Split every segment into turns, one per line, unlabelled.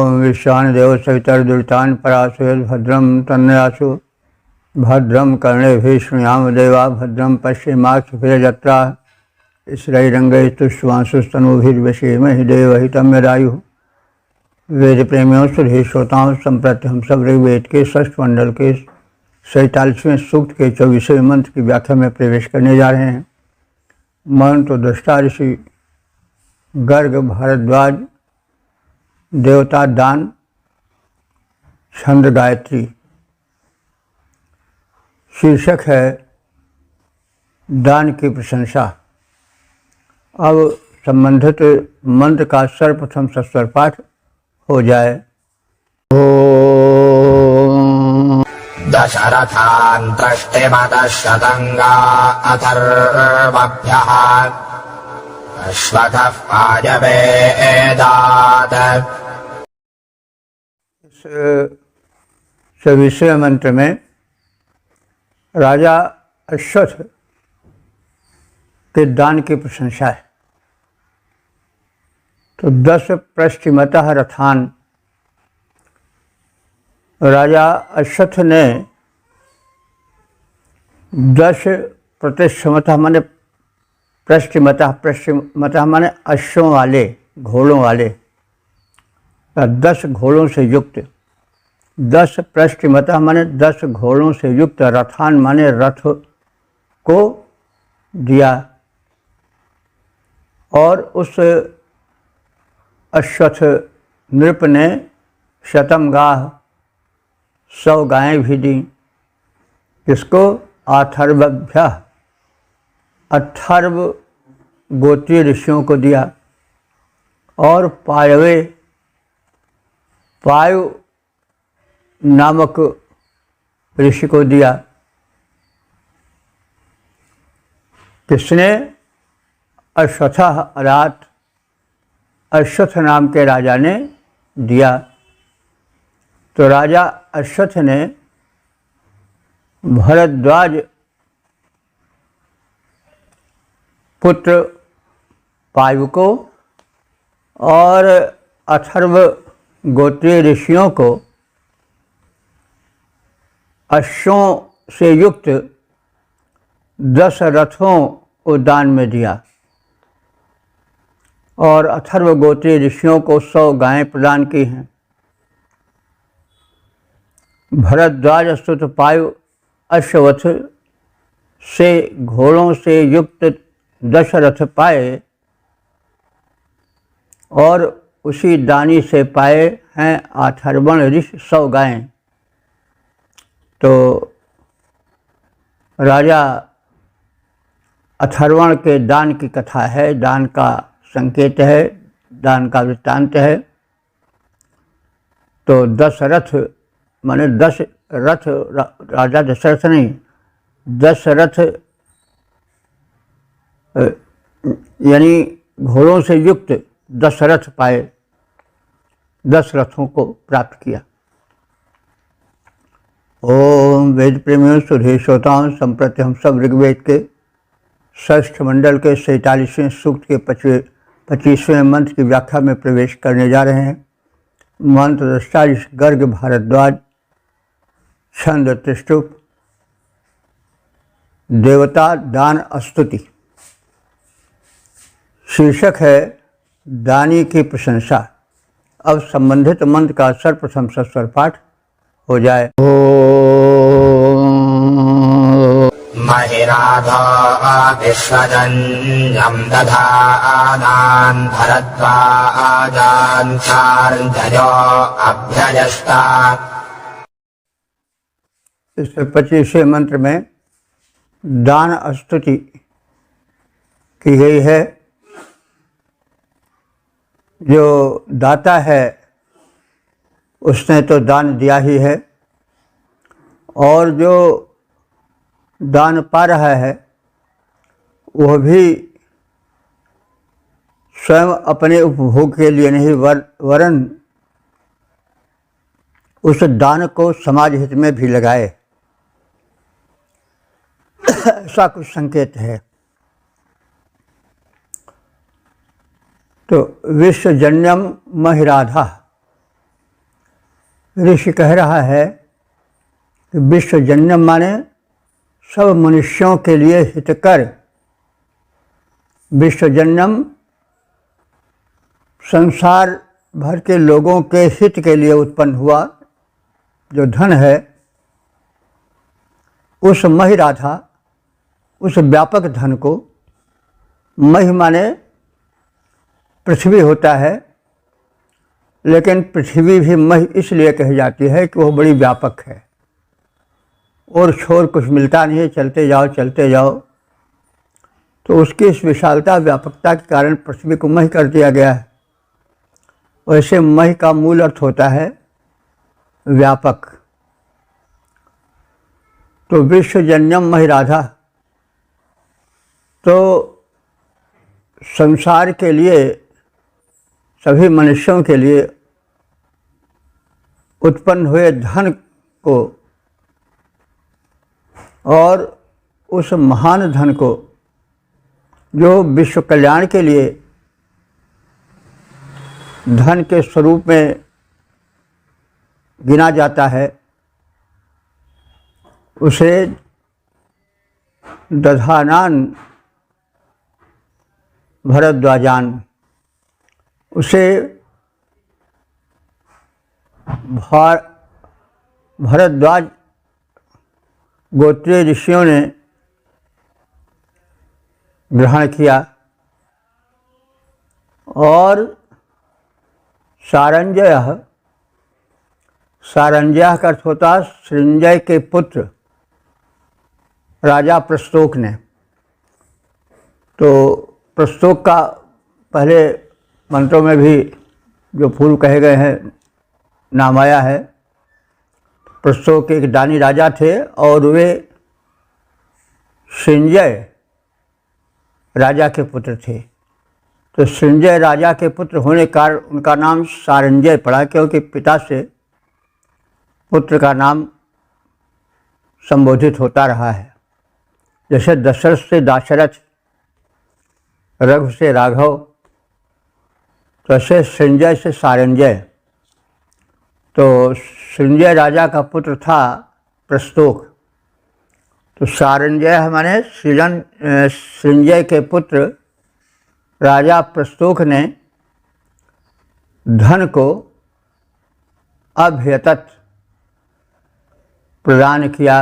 ओम विश्वान देव सवितर्दुरितान् पराशुयद् भद्रं तन्नयासु भद्रं कर्णेभिः शृणुयाम देवा भद्रं पश्येमाक्षभिर्यजत्राः स्थिरैरङ्गैस्तुष्टुवांशुस्तनूभिर्व्यसेमहि देवहितं यदायुः। वेद प्रेमियों सुधे श्रोताओं, संप्रति हम सब ऋग्वेद के षष्ठ मंडल के 47वें सूक्त के 24वें मंत्र की व्याख्या में प्रवेश करने जा रहे हैं। मंत्र दृष्टा ऋषि गर्ग भारद्वाज, देवता दान, छंद गायत्री। शीर्षक है दान की प्रशंसा। अब संबंधित मंत्र का सर्वप्रथम सस्वर पाठ हो जाए। ओम
दशरथान् दृष्टिमतः शतङ्गा अथर्वभ्यः अश्वत्थः पायवेदात्।
इस 24वें मंत्र में राजा अश्वत्थ के दान की प्रशंसा है। तो 10 पृष्ठिमतः रथान, राजा अश्वत्थ ने 10 प्रतिशमतः माने पृष्ठिमतः माने अश्वों वाले, घोड़ों वाले, 10 घोड़ों से युक्त। 10 पृष्ठिमतः माने 10 घोड़ों से युक्त, रथान माने रथ को दिया। और उस अश्वत्थ नृप ने शतम गाह 100 गायें भी दी। इसको अथर्वभ्य, अथर्व गोत्रीय ऋषियों को दिया। और पायवे, पायु नामक ऋषि को दिया। किसने? अश्वत्थ, अर्थात अश्वत्थ नाम के राजा ने दिया। तो राजा अश्वत्थ ने भरद्वाज पुत्र पायु को और अथर्व गोत्रीय ऋषियों को अश्वों से युक्त 10 रथों को दान में दिया। और अथर्व गोत्रीय ऋषियों को 100 गायें प्रदान की हैं। भरद्वाज स्तुत पायु अश्वत्थ से घोड़ों से युक्त 10 रथ पाए और उसी दानी से पाए हैं अथर्वण ऋषि 100 गायें। तो राजा अथर्वण के दान की कथा है, दान का संकेत है, दान का वृत्तांत है। तो 10 रथ माने 10 रथ, राजा दशरथ नहीं, 10 रथ यानी घोड़ों से युक्त 10 रथ पाए, 10 रथों को प्राप्त किया। ओम वेद प्रेमियों, सुधे श्रोताओं, संप्रति हम सब ऋग्वेद के षष्ठ मंडल के 47वें सूक्त के 25वें मंत्र की व्याख्या में प्रवेश करने जा रहे हैं। मंत्र दृष्टा गर्ग भारद्वाज, छंद त्रिष्टुप, देवता दान स्तुति। शीर्षक है दानी की प्रशंसा। अब संबंधित मंत्र का सर्वप्रथम सस्वर पाठ हो जाए।
महिराधा विश्वजन्यं दधानान् भरद्वाजान् चार्जयो अभ्यजष्टा।
इस 25वें मंत्र में दान स्तुति की गई है। जो दाता है उसने तो दान दिया ही है, और जो दान पा रहा है वह भी स्वयं अपने उपभोग के लिए नहीं, वरन उस दान को समाज हित में भी लगाए, ऐसा कुछ संकेत है। तो विश्वजन्यम महिराधा, ऋषि कह रहा है कि विश्वजन्यम माने सब मनुष्यों के लिए हितकर। विश्वजन्यम संसार भर के लोगों के हित के लिए उत्पन्न हुआ जो धन है, उस महि राधा, उस व्यापक धन को, महि माने पृथ्वी होता है, लेकिन पृथ्वी भी महि इसलिए कही जाती है कि वह बड़ी व्यापक है और छोर कुछ मिलता नहीं है, चलते जाओ। तो उसकी इस विशालता व्यापकता के कारण पृथ्वी को महि कर दिया गया है। वैसे महि का मूल अर्थ होता है व्यापक। तो विश्वजन्यम महि राधा, तो संसार के लिए, सभी मनुष्यों के लिए उत्पन्न हुए धन को और उस महान धन को जो विश्व कल्याण के लिए धन के स्वरूप में गिना जाता है, उसे दधानान भरद्वाजान, उसे भरद्वाज गोत्रीय ऋषियों ने ग्रहण किया और सारंजय का अर्थ होता सृंजय के पुत्र राजा प्रस्तोक ने। तो प्रस्तोक का पहले मंत्रों में भी जो पूर्व कहे गए हैं नाम आया है। प्रस्तोक एक दानी राजा थे और वे सृंजय राजा के पुत्र थे। तो सृंजय राजा के पुत्र होने का उनका नाम सारंजय पड़ा, क्योंकि पिता से पुत्र का नाम संबोधित होता रहा है। जैसे दशरथ से दाशरथ, रघु से राघव, तो ऐसे सृंजय से सारंजय। तो सृंजय राजा का पुत्र था प्रस्तोक। तो सारंजय माने सृंजय के पुत्र राजा प्रस्तोक ने धन को अभ्यतत प्रदान किया।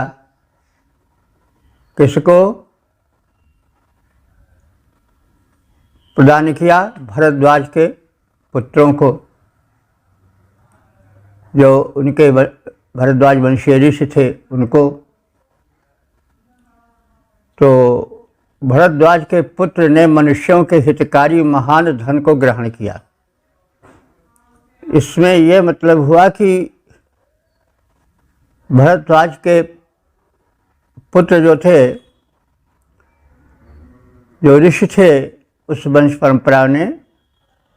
किसको प्रदान किया? भरद्वाज के पुत्रों को, जो उनके भरद्वाज वंशीय ऋषि थे उनको। तो भरद्वाज के पुत्र ने मनुष्यों के हितकारी महान धन को ग्रहण किया। इसमें यह मतलब हुआ कि भरद्वाज के पुत्र जो थे, जो ऋषि थे उस वंश परंपरा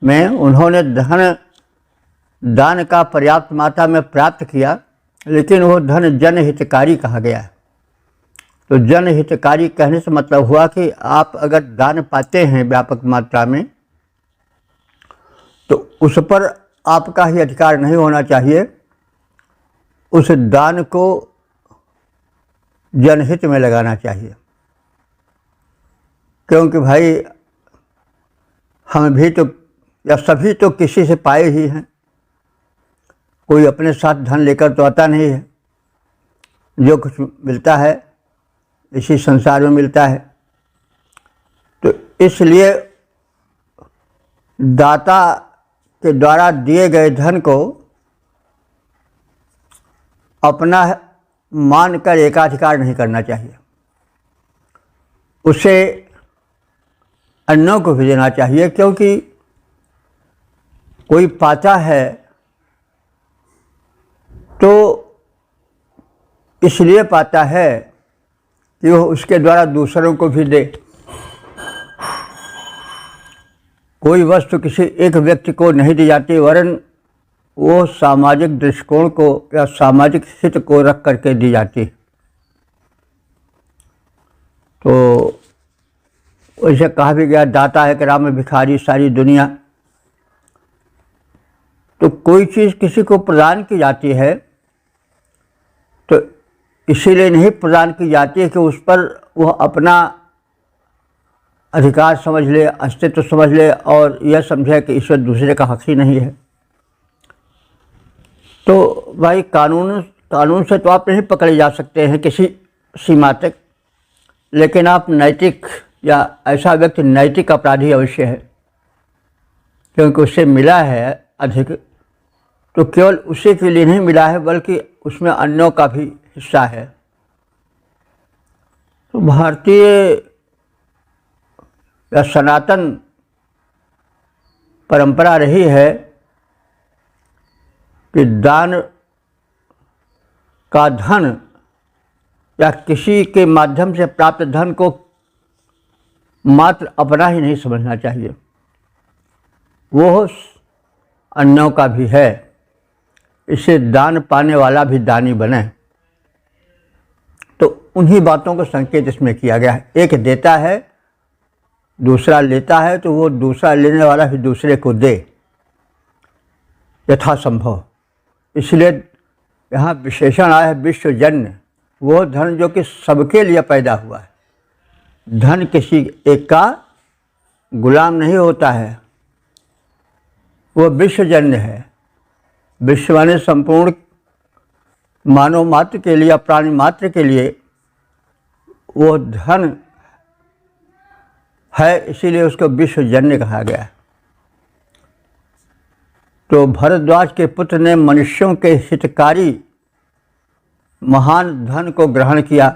में उन्होंने धन दान का पर्याप्त मात्रा में प्राप्त किया, लेकिन वो धन जनहितकारी कहा गया है। तो जनहितकारी कहने से मतलब हुआ कि आप अगर दान पाते हैं व्यापक मात्रा में, तो उस पर आपका ही अधिकार नहीं होना चाहिए। उस दान को जनहित में लगाना चाहिए, क्योंकि भाई हम भी तो या सभी तो किसी से पाए ही हैं। कोई अपने साथ धन लेकर तो आता नहीं है। जो कुछ मिलता है इसी संसार में मिलता है। तो इसलिए दाता के द्वारा दिए गए धन को अपना मानकर एकाधिकार नहीं करना चाहिए। उसे अन्यों को भी देना चाहिए, क्योंकि कोई पाता है तो इसलिए पाता है कि वो उसके द्वारा दूसरों को भी दे। कोई वस्तु किसी एक व्यक्ति को नहीं दी जाती, वरन वो सामाजिक दृष्टिकोण को या सामाजिक हित को रख करके दी जाती। तो वैसे कहा भी गया, दाता है कि राम भिखारी सारी दुनिया। तो कोई चीज़ किसी को प्रदान की जाती है तो इसीलिए नहीं प्रदान की जाती है कि उस पर वह अपना अधिकार समझ ले, अस्तित्व समझ ले और यह समझे कि ईश्वर दूसरे का हक ही नहीं है। तो भाई कानून से तो आप नहीं पकड़े जा सकते हैं किसी सीमा तक, लेकिन आप नैतिक या ऐसा व्यक्ति नैतिक अपराधी अवश्य है, क्योंकि उससे मिला है अधिक, तो केवल उसी के लिए नहीं मिला है बल्कि उसमें अन्यों का भी हिस्सा है। तो भारतीय या सनातन परंपरा रही है कि दान का धन या किसी के माध्यम से प्राप्त धन को मात्र अपना ही नहीं समझना चाहिए, वो अन्यों का भी है। इसे दान पाने वाला भी दानी बने। तो उन्हीं बातों को संकेत इसमें किया गया है। एक देता है, दूसरा लेता है, तो वो दूसरा लेने वाला भी दूसरे को दे यथासंभव। इसलिए यहाँ विशेषण आया है विश्वजन्य, वो धन जो कि सबके लिए पैदा हुआ है। धन किसी एक का गुलाम नहीं होता है, वो विश्वजन्य है। विश्व माने संपूर्ण मानव मात्र के लिए, प्राणी मात्र के लिए वो धन है, इसीलिए उसको विश्वजन्य कहा गया है। तो भरद्वाज के पुत्र ने मनुष्यों के हितकारी महान धन को ग्रहण किया।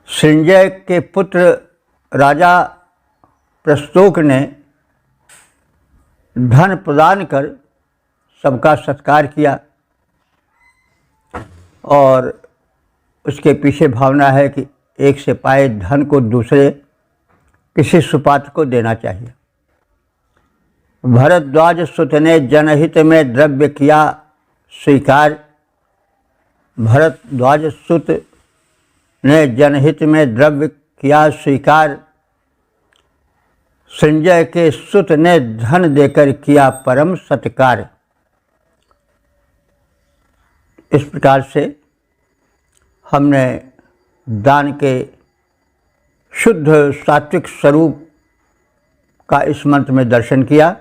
संजय के पुत्र राजा प्रस्तोक ने धन प्रदान कर सबका सत्कार किया और उसके पीछे भावना है कि एक से पाए धन को दूसरे किसी सुपात्र को देना चाहिए। भरद्वाज सुत ने जनहित में द्रव्य किया स्वीकार। भरद्वाज सुत ने जनहित में द्रव्य किया स्वीकार। संजय के सुत ने धन देकर किया परम सत्कार। इस प्रकार से हमने दान के शुद्ध सात्विक स्वरूप का इस मंत्र में दर्शन किया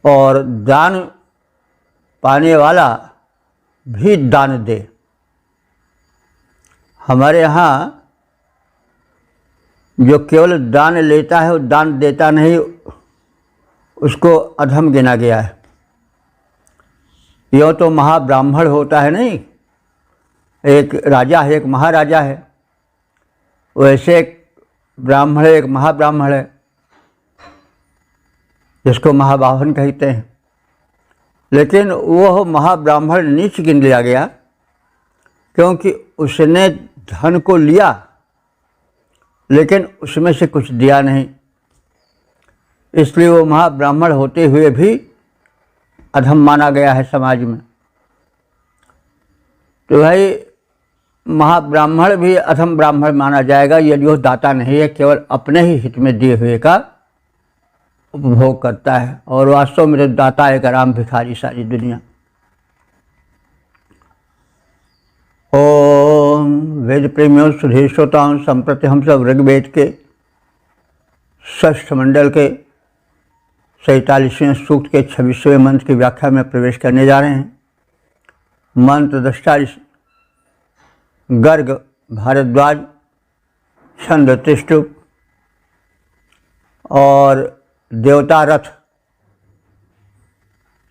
और दान पाने वाला भी दान दे। हमारे यहाँ जो केवल दान लेता है वो दान देता नहीं, उसको अधम गिना गया है। यो तो महाब्राह्मण होता है नहीं, एक राजा है, एक महाराजा है, वैसे एक ब्राह्मण है, एक महाब्राह्मण है, जिसको महाबाहन कहते हैं। लेकिन वह महाब्राह्मण नीच गिन लिया गया क्योंकि उसने धन को लिया लेकिन उसमें से कुछ दिया नहीं, इसलिए वो महाब्राह्मण होते हुए भी अधम माना गया है समाज में। तो भाई महाब्राह्मण भी अधम ब्राह्मण माना जाएगा यदि वो दाता नहीं है, केवल अपने ही हित में दिए हुए का उपभोग करता है। और वास्तव में तो दाता एक आराम भिखारी सारी दुनिया। ओम वेद प्रेमियों सुधीर श्रोताओं, संप्रति हम सब ऋग्वेद के 6ठ मंडल के 47वें सूक्त के 26वें मंत्र की व्याख्या में प्रवेश करने जा रहे हैं। मंत्र दृष्टा गर्ग भारद्वाज, छंद त्रिष्टुप और देवता रथ।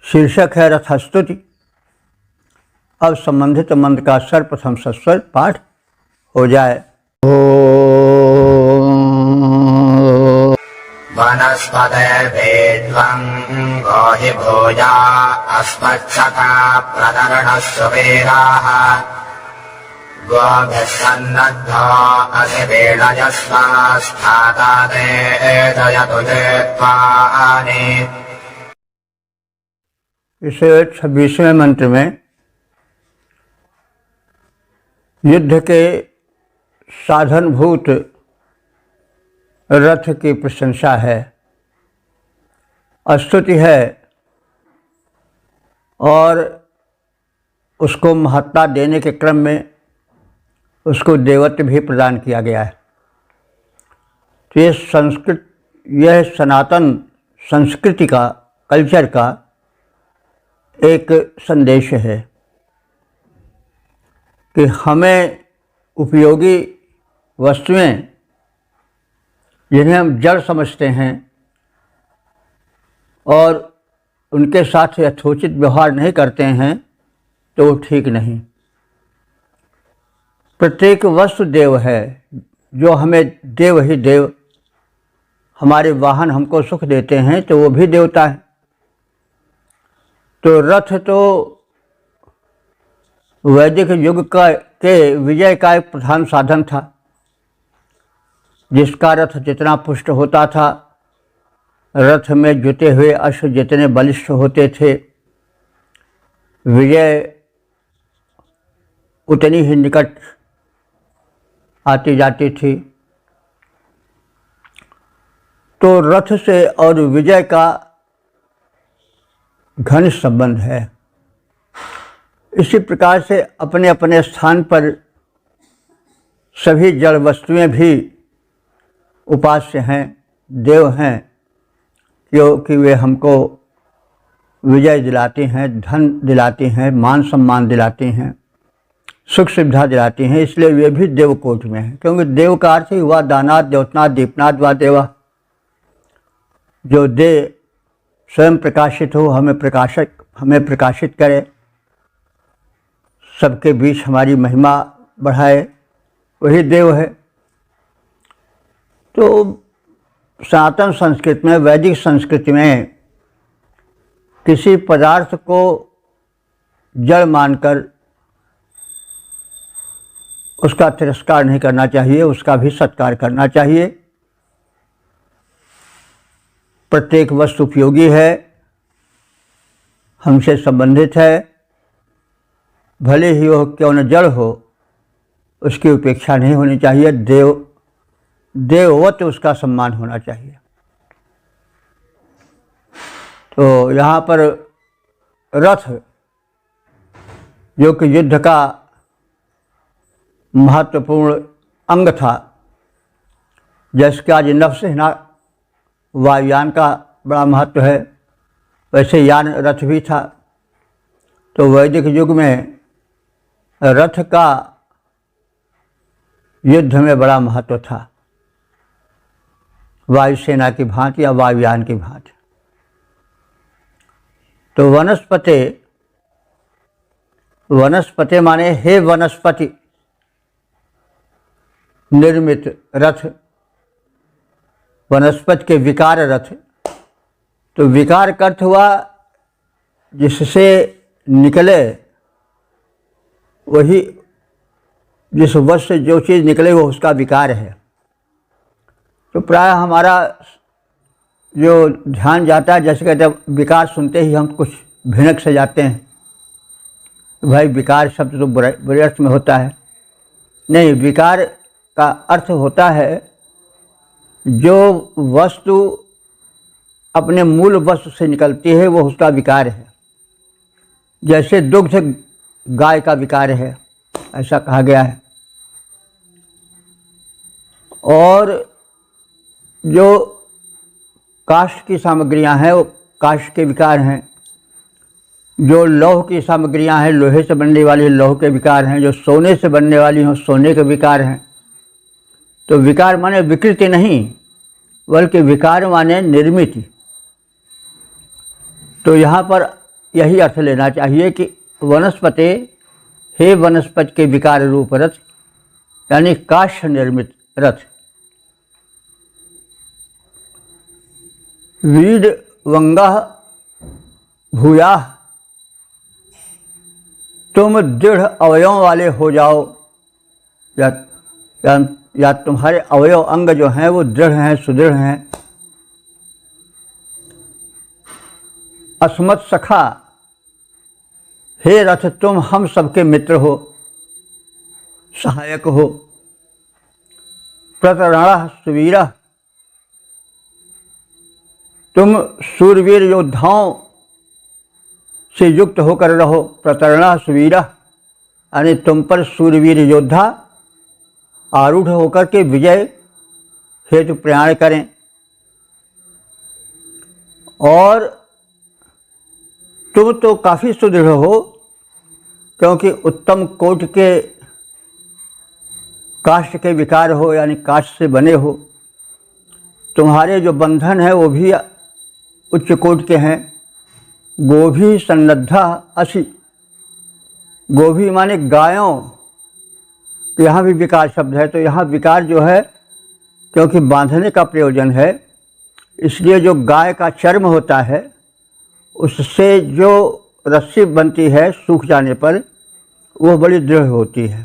शीर्षक है रथस्तुति। अब संबंधित मंत्र का सर्वप्रथम सस्वर पाठ हो जाए।
वनस्पतिर्वेद्वं गोहि भोजा अस्मच्छता प्रदरणः सुवेदाः गोभिः सन्नद्धो अधिवेणयस्वास्थाता ते जयतु जेत्वानि।
इस 26वें मंत्र में युद्ध के साधनभूत रथ की प्रशंसा है। स्तुति है और उसको महत्ता देने के क्रम में उसको देवत्व भी प्रदान किया गया है। तो यह सनातन संस्कृति का, कल्चर का एक संदेश है कि हमें उपयोगी वस्तुएं जिन्हें हम जड़ समझते हैं और उनके साथ यथोचित व्यवहार नहीं करते हैं तो वो ठीक नहीं। प्रत्येक वस्तु देव है, जो हमें देव ही देव। हमारे वाहन हमको सुख देते हैं तो वो भी देवता है। तो रथ तो वैदिक युग के विजय का एक प्रधान साधन था। जिसका रथ जितना पुष्ट होता था, रथ में जुटे हुए अश्व जितने बलिष्ठ होते थे, विजय उतनी ही निकट आती जाती थी। तो रथ से और विजय का घनिष्ठ संबंध है। इसी प्रकार से अपने अपने स्थान पर सभी जड़ वस्तुएं भी उपास्य हैं, देव हैं, क्योंकि वे हमको विजय दिलाती हैं, धन दिलाती हैं, मान सम्मान दिलाती हैं, सुख सुविधा दिलाती हैं। इसलिए वे भी देवकोट में हैं, क्योंकि देव का अर्थ ही हुआ दानाथ, द्योतनाथ, दीपनाथ व देवा। जो दे स्वयं प्रकाशित हो, हमें प्रकाशित करे, सबके बीच हमारी महिमा बढ़ाए, वही देव है। तो सनातन संस्कृति में, वैदिक संस्कृति में किसी पदार्थ को जड़ मानकर उसका तिरस्कार नहीं करना चाहिए, उसका भी सत्कार करना चाहिए। प्रत्येक वस्तु उपयोगी है, हमसे संबंधित है, भले ही वह क्यों न जड़ हो, उसकी उपेक्षा नहीं होनी चाहिए। देववत उसका सम्मान होना चाहिए। तो यहाँ पर रथ, जो कि युद्ध का महत्वपूर्ण अंग था, जैसे कि आज नभसेना वायुयान का बड़ा महत्व है, वैसे यान रथ भी था। तो वैदिक युग में रथ का युद्ध में बड़ा महत्व था, वायुसेना की भांति या वायुयान की भांति। तो वनस्पति माने हे वनस्पति निर्मित रथ, वनस्पति के विकार रथ। तो विकार का अर्थ हुआ जिससे निकले, वही जिस वस्तु से जो चीज़ निकले वो उसका विकार है। तो प्राय हमारा जो ध्यान जाता है, जैसे कहते हैं विकार सुनते ही हम कुछ भिनक से जाते हैं, भाई विकार शब्द तो बुरे अर्थ में होता है। नहीं, विकार का अर्थ होता है जो वस्तु अपने मूल वस्तु से निकलती है वो उसका विकार है। जैसे दुग्ध गाय का विकार है, ऐसा कहा गया है। और जो काष्ठ की सामग्रियां हैं वो काष्ठ के विकार हैं। जो लौह की सामग्रियां हैं, लोहे से बनने वाली लौह के विकार हैं। जो सोने से बनने वाली हों, सोने के विकार हैं। तो विकार माने विकृति नहीं, बल्कि विकार माने निर्मित। तो यहाँ पर यही अर्थ लेना चाहिए कि वनस्पति, हे वनस्पति के विकार रूप रथ, यानी काष्ठ निर्मित रथ। वीड वंगः भूयाः, तुम दृढ़ अवयवों वाले हो जाओ, या तुम्हारे अवयव अंग जो हैं वो दृढ़ हैं, सुदृढ़ हैं। अस्मत् सखा, हे रथ तुम हम सबके मित्र हो, सहायक हो। प्रतरणः सुवीरः, तुम सूरवीर योद्धाओं से युक्त होकर रहो। प्रतरणा सुवीरा, यानी तुम पर सूरवीर योद्धा आरूढ़ होकर के विजय हेतु प्रयाण करें। और तुम तो काफ़ी सुदृढ़ हो, क्योंकि उत्तम कोट के काष्ठ के विकार हो, यानी काष्ठ से बने हो। तुम्हारे जो बंधन है वो भी उच्च कोट के हैं। गोभी सन्नद्धा असि, गोभी माने गायों, तो यहाँ भी विकार शब्द है। तो यहाँ विकार जो है, क्योंकि बांधने का प्रयोजन है, इसलिए जो गाय का चर्म होता है उससे जो रस्सी बनती है सूख जाने पर वो बड़ी दृढ़ होती है।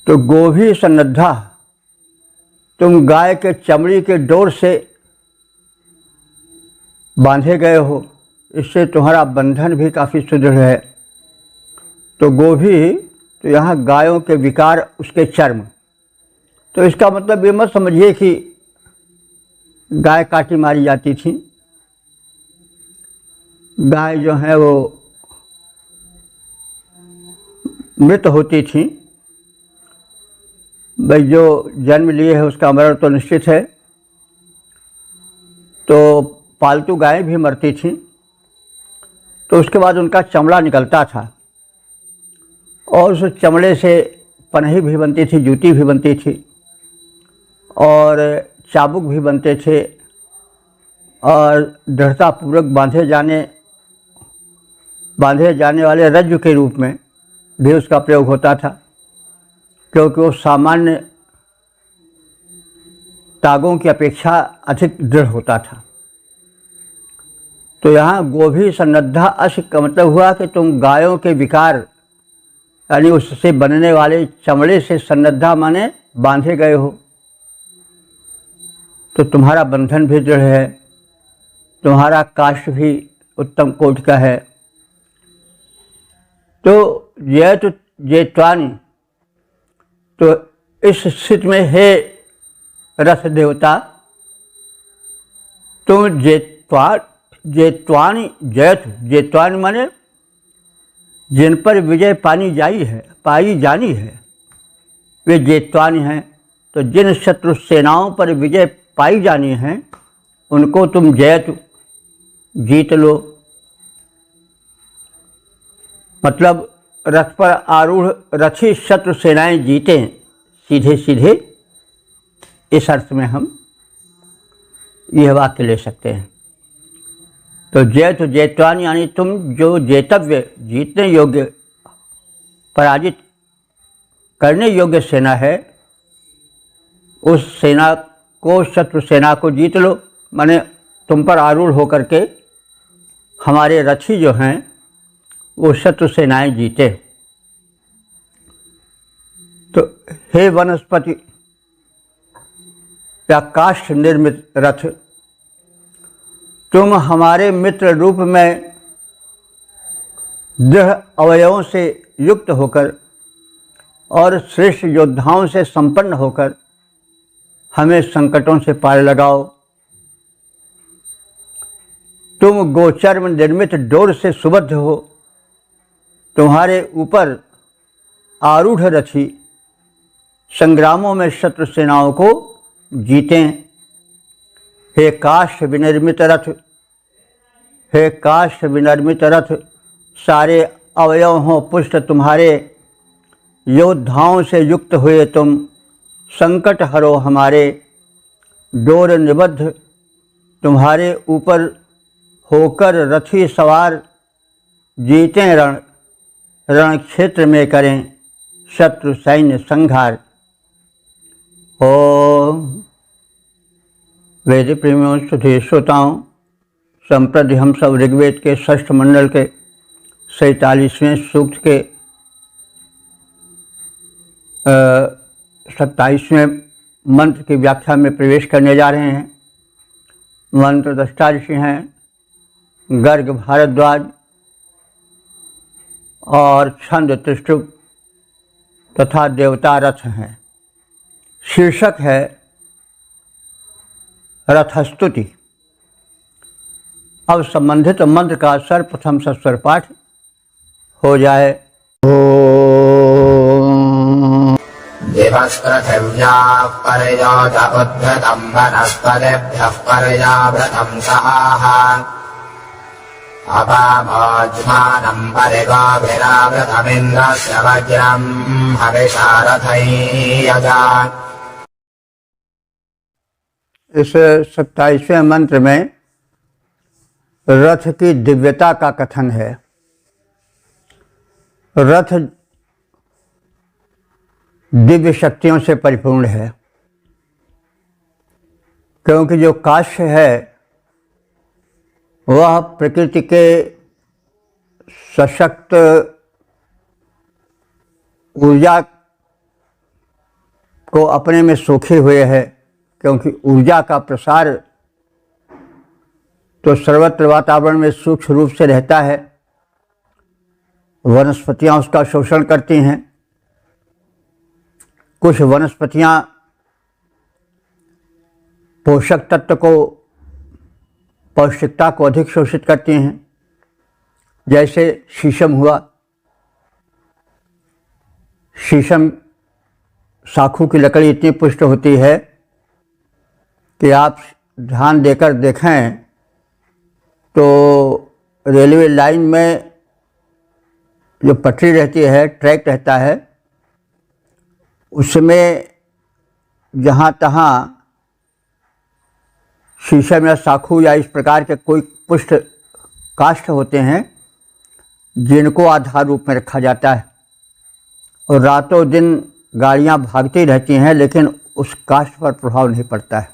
तो गोभी सन्नद्धा, तुम गाय के चमड़ी के डोर से बांधे गए हो, इससे तुम्हारा बंधन भी काफ़ी सुदृढ़ है। तो गोभी, तो यहाँ गायों के विकार, उसके चर्म। तो इसका मतलब ये मत समझिए कि गाय काटी मारी जाती थी। गाय जो है वो मृत होती थी। भाई जो जन्म लिए है उसका मरण तो निश्चित है। तो पालतू गायें भी मरती थीं, तो उसके बाद उनका चमड़ा निकलता था और उस चमड़े से पनही भी बनती थी, जूती भी बनती थी और चाबुक भी बनते थे और दृढ़तापूर्वक बांधे जाने वाले रज्जु के रूप में भी उसका प्रयोग होता था, क्योंकि वो सामान्य तागों की अपेक्षा अधिक दृढ़ होता था। तो यहाँ गोभी सन्नद्धा अश्व का मतलब हुआ कि तुम गायों के विकार, यानी उससे बनने वाले चमड़े से सन्नद्धा माने बांधे गए हो। तो तुम्हारा बंधन भी दृढ़ है, तुम्हारा काष्ठ भी उत्तम कोट का है। तो जेत्वानि, तो इस स्थिति में हे रथ देवता, तुम जेत्वानि जेत्वानि माने जिन पर विजय पाई जानी है वे जेत्वानि हैं। तो जिन शत्रु सेनाओं पर विजय पाई जानी है उनको तुम जीत लो। मतलब रथ पर आरूढ़ रथी शत्रु सेनाएं जीतें सीधे सीधे, इस अर्थ में हम यह वाक्य ले सकते हैं। तो जेत्वानि यानी तुम जो जेतव्य, जीतने योग्य, पराजित करने योग्य सेना है, उस सेना को, शत्रु सेना को जीत लो। माने तुम पर आरूढ़ होकर के हमारे रथी जो हैं वो शत्रु सेनाएं जीते। तो हे वनस्पति या काष्ठ निर्मित रथ, तुम हमारे मित्र रूप में दृढ़ अवयवों से युक्त होकर और श्रेष्ठ योद्धाओं से संपन्न होकर हमें संकटों से पार लगाओ। तुम गोचर्म निर्मित डोर से सुबद्ध हो, तुम्हारे ऊपर आरूढ़ रथी संग्रामों में शत्रु सेनाओं को जीतें। हे काष्ठ विनिर्मित रथ, हे काष्ठ विनिर्मित रथ, सारे अवयव हों पुष्ट तुम्हारे योद्धाओं से युक्त हुए तुम संकट हरो हमारे। डोर निबद्ध तुम्हारे ऊपर होकर रथी सवार जीतें रण क्षेत्र में करें शत्रु सैन्य संहार। ओम। वेद प्रेमियों, सुधे श्रोताओं, संप्रति हम सब ऋग्वेद के षष्ठ मंडल के 47वें सूक्त के 27वें मंत्र की व्याख्या में प्रवेश करने जा रहे हैं। मंत्र दृष्टा ऋषि हैं गर्ग भारद्वाज और छंद त्रिष्टुप तथा देवता रथ हैं। शीर्षक है रथस्तुति। अब संबंधित मंत्र का सर्वप्रथम सस्वर पाठ हो जाए। ओम
दिवस्पृथिव्याः पर्योत उद्धृतं वनस्पतिभ्यः पर्यावृतं सहाः अपामोज्मानं परिगोभिरावृतमिन्द्रस्य वज्रं हविषा रथैः यजात्।
इस 27वें मंत्र में रथ की दिव्यता का कथन है। रथ दिव्य शक्तियों से परिपूर्ण है, क्योंकि जो काष्य है वह प्रकृति के सशक्त ऊर्जा को अपने में सोखे हुए है, क्योंकि ऊर्जा का प्रसार तो सर्वत्र वातावरण में सूक्ष्म रूप से रहता है। वनस्पतियां उसका शोषण करती हैं। कुछ वनस्पतियां पोषक तत्व को, पौष्टिकता को अधिक शोषित करती हैं, जैसे शीशम हुआ। शीशम शाखों की लकड़ी इतनी पुष्ट होती है कि आप ध्यान देकर देखें तो रेलवे लाइन में जो पटरी रहती है, ट्रैक रहता है, उसमें जहाँ तहाँ शीशम या साखू या इस प्रकार के कोई पुष्ट काष्ठ होते हैं जिनको आधार रूप में रखा जाता है, और रातों दिन गाड़ियाँ भागती रहती हैं, लेकिन उस काष्ठ पर प्रभाव नहीं पड़ता है।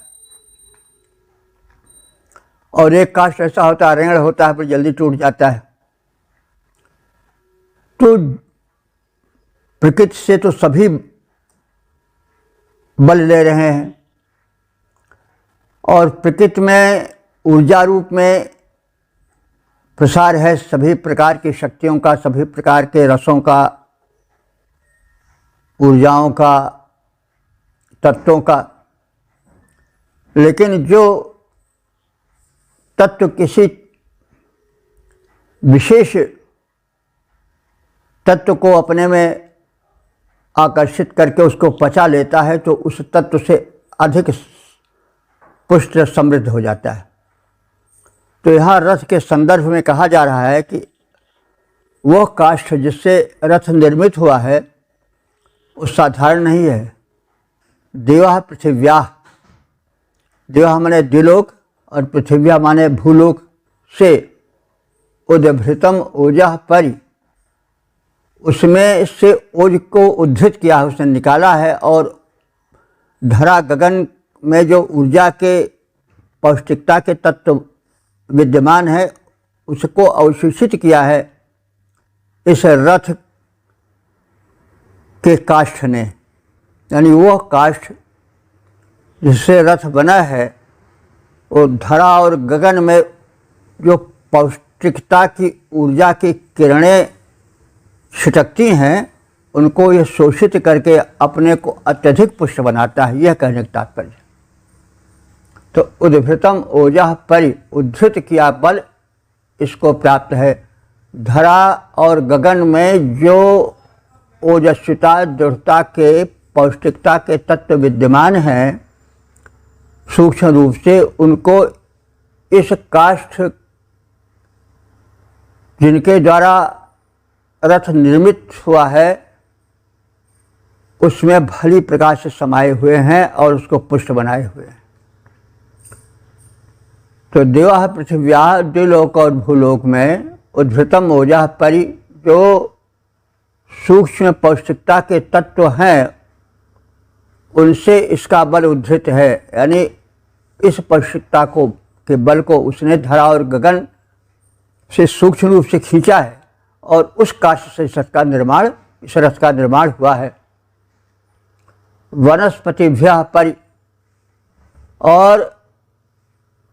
और एक काष्ठ ऐसा होता है, रेंगड़ होता है, पर जल्दी टूट जाता है। तो प्रकृति से तो सभी बल ले रहे हैं, और प्रकृति में ऊर्जा रूप में प्रसार है सभी प्रकार की शक्तियों का, सभी प्रकार के रसों का, ऊर्जाओं का, तत्वों का। लेकिन जो तत्व किसी विशेष तत्व को अपने में आकर्षित करके उसको पचा लेता है, तो उस तत्व से अधिक पुष्ट समृद्ध हो जाता है। तो यहाँ रथ के संदर्भ में कहा जा रहा है कि वह काष्ठ जिससे रथ निर्मित हुआ है वो साधारण नहीं है। देवा पृथिव्या, देवा माने द्विलोक और पृथिव्या माने भूलोक से उद्भृतम ओजः परि, उसमें से ओज को उद्धृत किया है, उसने निकाला है, और धरा गगन में जो ऊर्जा के पौष्टिकता के तत्व विद्यमान है उसको अवशोषित किया है इस रथ के काष्ठ ने। यानी वह काष्ठ जिससे रथ बना है वो धरा और गगन में जो पौष्टिकता की ऊर्जा की किरणें छिटकती हैं उनको ये शोषित करके अपने को अत्यधिक पुष्ट बनाता है। यह कहने का तात्पर्य। तो उद्भृतम ओजः परि, उद्धृत किया बल इसको प्राप्त है। धरा और गगन में जो ओजस्विता, दृढ़ता के, पौष्टिकता के तत्व विद्यमान हैं सूक्ष्म रूप से, उनको इस काष्ठ जिनके द्वारा रथ निर्मित हुआ है उसमें भली प्रकार से समाये हुए हैं और उसको पुष्ट बनाए हुए हैं। तो देवा पृथिव्या, द्विलोक और भूलोक में उद्धृतम ओजः परि, जो सूक्ष्म पौष्टिकता के तत्व हैं उनसे इसका बल उद्धृत है। यानी इस पौष्टिकता को के बल को उसने धरा और गगन से सूक्ष्म रूप से खींचा है, और उस काष्ठ से इस रथ का निर्माण हुआ है। वनस्पतिभ्यः परि, और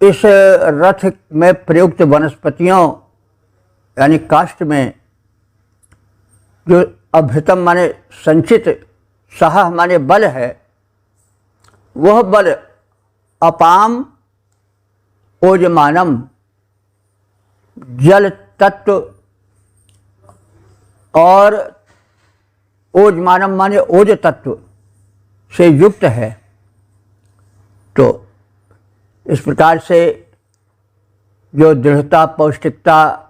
इस रथ में प्रयुक्त वनस्पतियों यानी काष्ठ में जो अभृतम माने संचित, सह माने बल है, वह बल अपाम ओजमानम, जल तत्व, और ओजमानम माने ओज तत्व से युक्त है। तो इस प्रकार से जो दृढ़ता, पौष्टिकता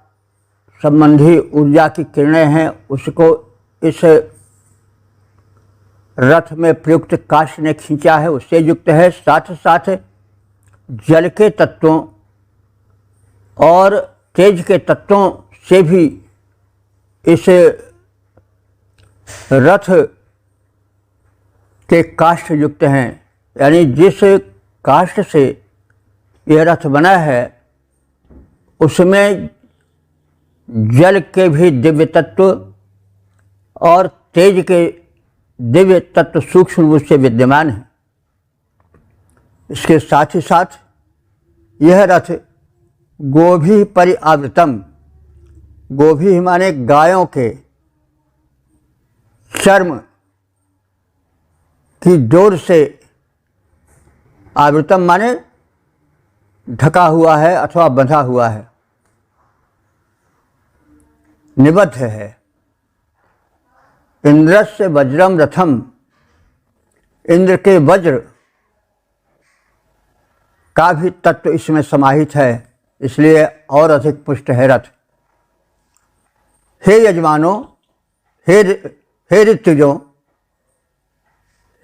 संबंधी ऊर्जा की किरणें हैं, उसको इस रथ में प्रयुक्त काष्ठ ने खींचा है, उससे युक्त है। साथ साथ जल के तत्वों और तेज के तत्वों से भी इस रथ के काष्ठ युक्त हैं। यानी जिस काष्ठ से यह रथ बना है उसमें जल के भी दिव्य तत्व और तेज के दिव्य तत्व सूक्ष्म रूप से विद्यमान है। इसके साथ ही साथ यह रथ गोभी परिआवृतम, गोभी माने गायों के चर्म की डोर से, आवृतम माने ढका हुआ है अथवा बंधा हुआ है, निबद्ध है। इंद्रस्य वज्रम रथम, इंद्र के वज्र का भी तत्व इसमें समाहित है, इसलिए और अधिक पुष्ट है रथ। हे यजमानों, हे ऋतुजों,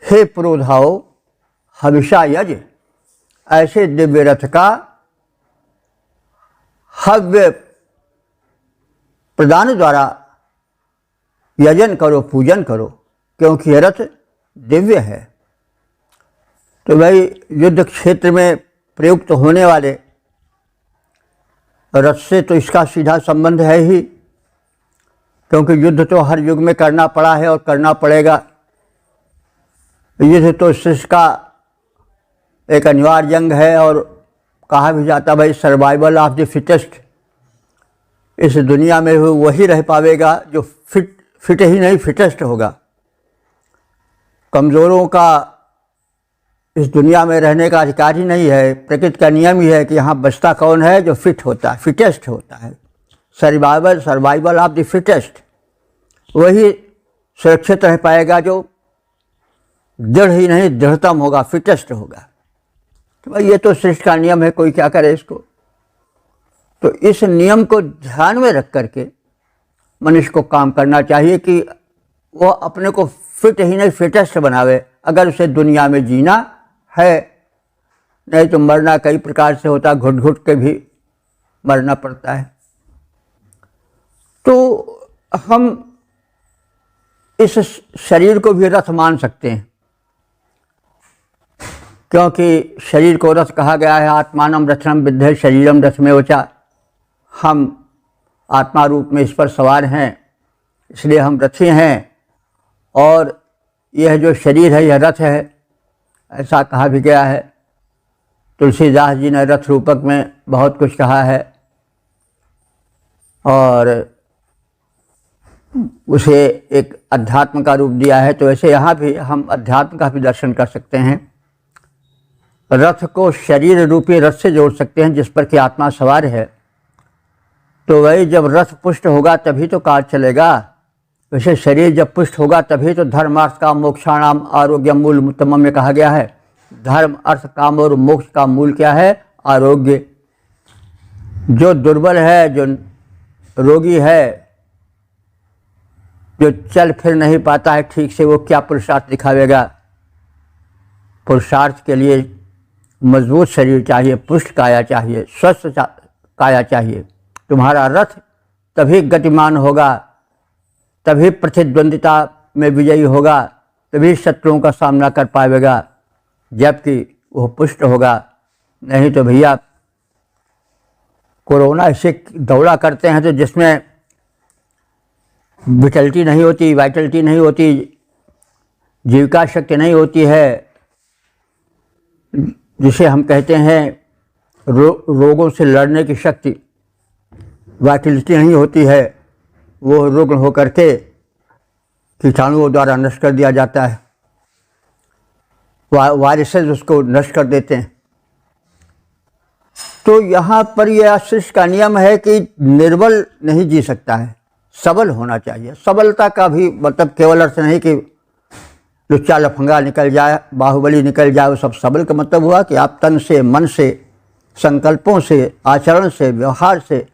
हे पुरोधाओ, हविषा यज, ऐसे दिव्य रथ का हव्य प्रदान द्वारा यजन करो, पूजन करो, क्योंकि यह रथ दिव्य है। तो भाई युद्ध क्षेत्र में प्रयुक्त होने वाले रथ से तो इसका सीधा संबंध है ही, क्योंकि युद्ध तो हर युग में करना पड़ा है और करना पड़ेगा। युद्ध तो सृष्टि का एक अनिवार्य अंग है, और कहा भी जाता भाई सर्वाइवल ऑफ द फिटेस्ट। इस दुनिया में वही रह पावेगा जो फिट ही नहीं, फिटेस्ट होगा। कमज़ोरों का इस दुनिया में रहने का अधिकार ही नहीं है। प्रकृति का नियम ही है कि यहाँ बचता कौन है, जो फिट होता है, फिटेस्ट होता है। सर्वाइवल ऑफ द फिटेस्ट, वही सुरक्षित रह पाएगा जो दृढ़ ही नहीं दृढ़तम होगा, फिटेस्ट होगा। तो भाई ये तो सृष्टि का नियम है, कोई क्या करे इसको। तो इस नियम को ध्यान में रख करके मनुष्य को काम करना चाहिए कि वो अपने को फिट ही नहीं फिटेस्ट बनावे, अगर उसे दुनिया में जीना है। नहीं तो मरना कई प्रकार से होता, घुट घुट के भी मरना पड़ता है। तो हम इस शरीर को भी रथ मान सकते हैं, क्योंकि शरीर को रथ कहा गया है। आत्मानम रथनम विद्धे शरीरम रथमेवचा, हम आत्मा रूप में इस पर सवार हैं, इसलिए हम रथी हैं, और यह जो शरीर है यह रथ है, ऐसा कहा भी गया है। तुलसीदास जी ने रथ रूपक में बहुत कुछ कहा है, और उसे एक अध्यात्म का रूप दिया है। तो ऐसे यहाँ भी हम अध्यात्म का भी दर्शन कर सकते हैं। रथ को शरीर रूपी रथ से जोड़ सकते हैं जिस पर कि आत्मा सवार है। तो वही जब रथ पुष्ट होगा तभी तो कार्य चलेगा। वैसे शरीर जब पुष्ट होगा तभी तो धर्म अर्थ काम मोक्षाणाम आरोग्य मूल उत्तमम में कहा गया है। धर्म अर्थ काम और मोक्ष का मूल क्या है? आरोग्य। जो दुर्बल है, जो रोगी है, जो चल फिर नहीं पाता है ठीक से, वो क्या पुरुषार्थ दिखावेगा? पुरुषार्थ के लिए मजबूत शरीर चाहिए, पुष्ट काया चाहिए, स्वस्थ काया चाहिए। तुम्हारा रथ तभी गतिमान होगा, तभी प्रतिद्वंदिता में विजयी होगा, तभी शत्रुओं का सामना कर पाएगा, जबकि वो पुष्ट होगा। नहीं तो भैया कोरोना ऐसे दौड़ा करते हैं तो जिसमें विटलिटी नहीं होती, वाइटलिटी नहीं होती, जीविका शक्ति नहीं होती है, जिसे हम कहते हैं रोगों से लड़ने की शक्ति, वाइटलिटी नहीं होती है, वो रुग्ण होकर के कीटाणुओं द्वारा नष्ट कर दिया जाता है। वायरसेस उसको नष्ट कर देते हैं। तो यहाँ पर यह शिष्य का नियम है कि निर्बल नहीं जी सकता है, सबल होना चाहिए। सबलता का भी मतलब केवल अर्थ नहीं कि लुच्चा लफंगा निकल जाए, बाहुबली निकल जाए, वो सब सबल का मतलब हुआ कि आप तन से, मन से, संकल्पों से, आचरण से, व्यवहार से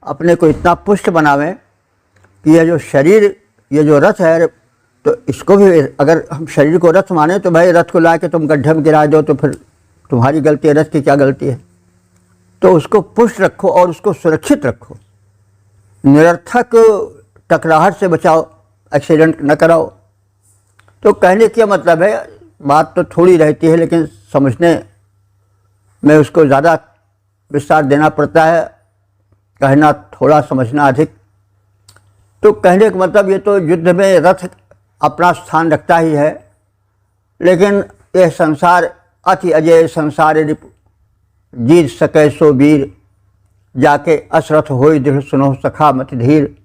अपने को इतना पुष्ट बनावें कि यह जो शरीर, ये जो रथ है, तो इसको भी अगर हम शरीर को रथ माने तो भाई रथ को ला के तुम गड्ढे में गिरा दो तो फिर तुम्हारी गलती है, रथ की क्या गलती है। तो उसको पुष्ट रखो और उसको सुरक्षित रखो, निरर्थक टकराहट से बचाओ, एक्सीडेंट न कराओ। तो कहने का मतलब है, बात तो थोड़ी रहती है लेकिन समझने में उसको ज़्यादा विस्तार देना पड़ता है, कहना थोड़ा समझना अधिक। तो कहने का मतलब ये तो युद्ध में रथ अपना स्थान रखता ही है, लेकिन यह संसार अति अजय संसार रिपु, जीत सके सो वीर, जाके अशरथ होई दृढ़ सुनो सखा मति धीर,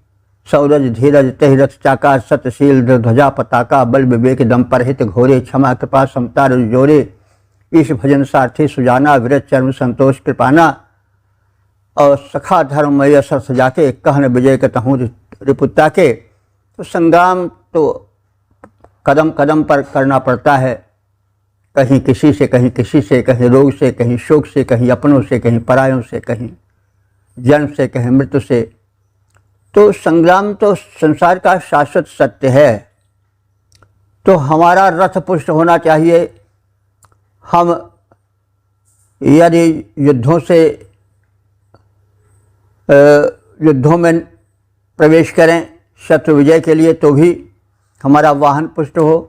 सौरज धीरज तहि रथ चाका, सतशील ध्वजा पताका, बल विवेक दम परहित घोरे, क्षमा कृपा समता रज जोरे, ईश भजन सारथी सुजाना, विरत चर्म संतोष कृपाना, और सखा धर्ममय असर्थ जाके, कहन विजय कतहूँ रिपुता के। तो संग्राम तो कदम कदम पर करना पड़ता है, कहीं किसी से, कहीं किसी से, कहीं रोग से, कहीं शोक से, कहीं अपनों से, कहीं परायों से, कहीं जन्म से, कहीं मृत्यु से। तो संग्राम तो संसार का शाश्वत सत्य है। तो हमारा रथ पुष्ट होना चाहिए। हम यदि युद्धों में प्रवेश करें शत्रु विजय के लिए तो भी हमारा वाहन पुष्ट हो।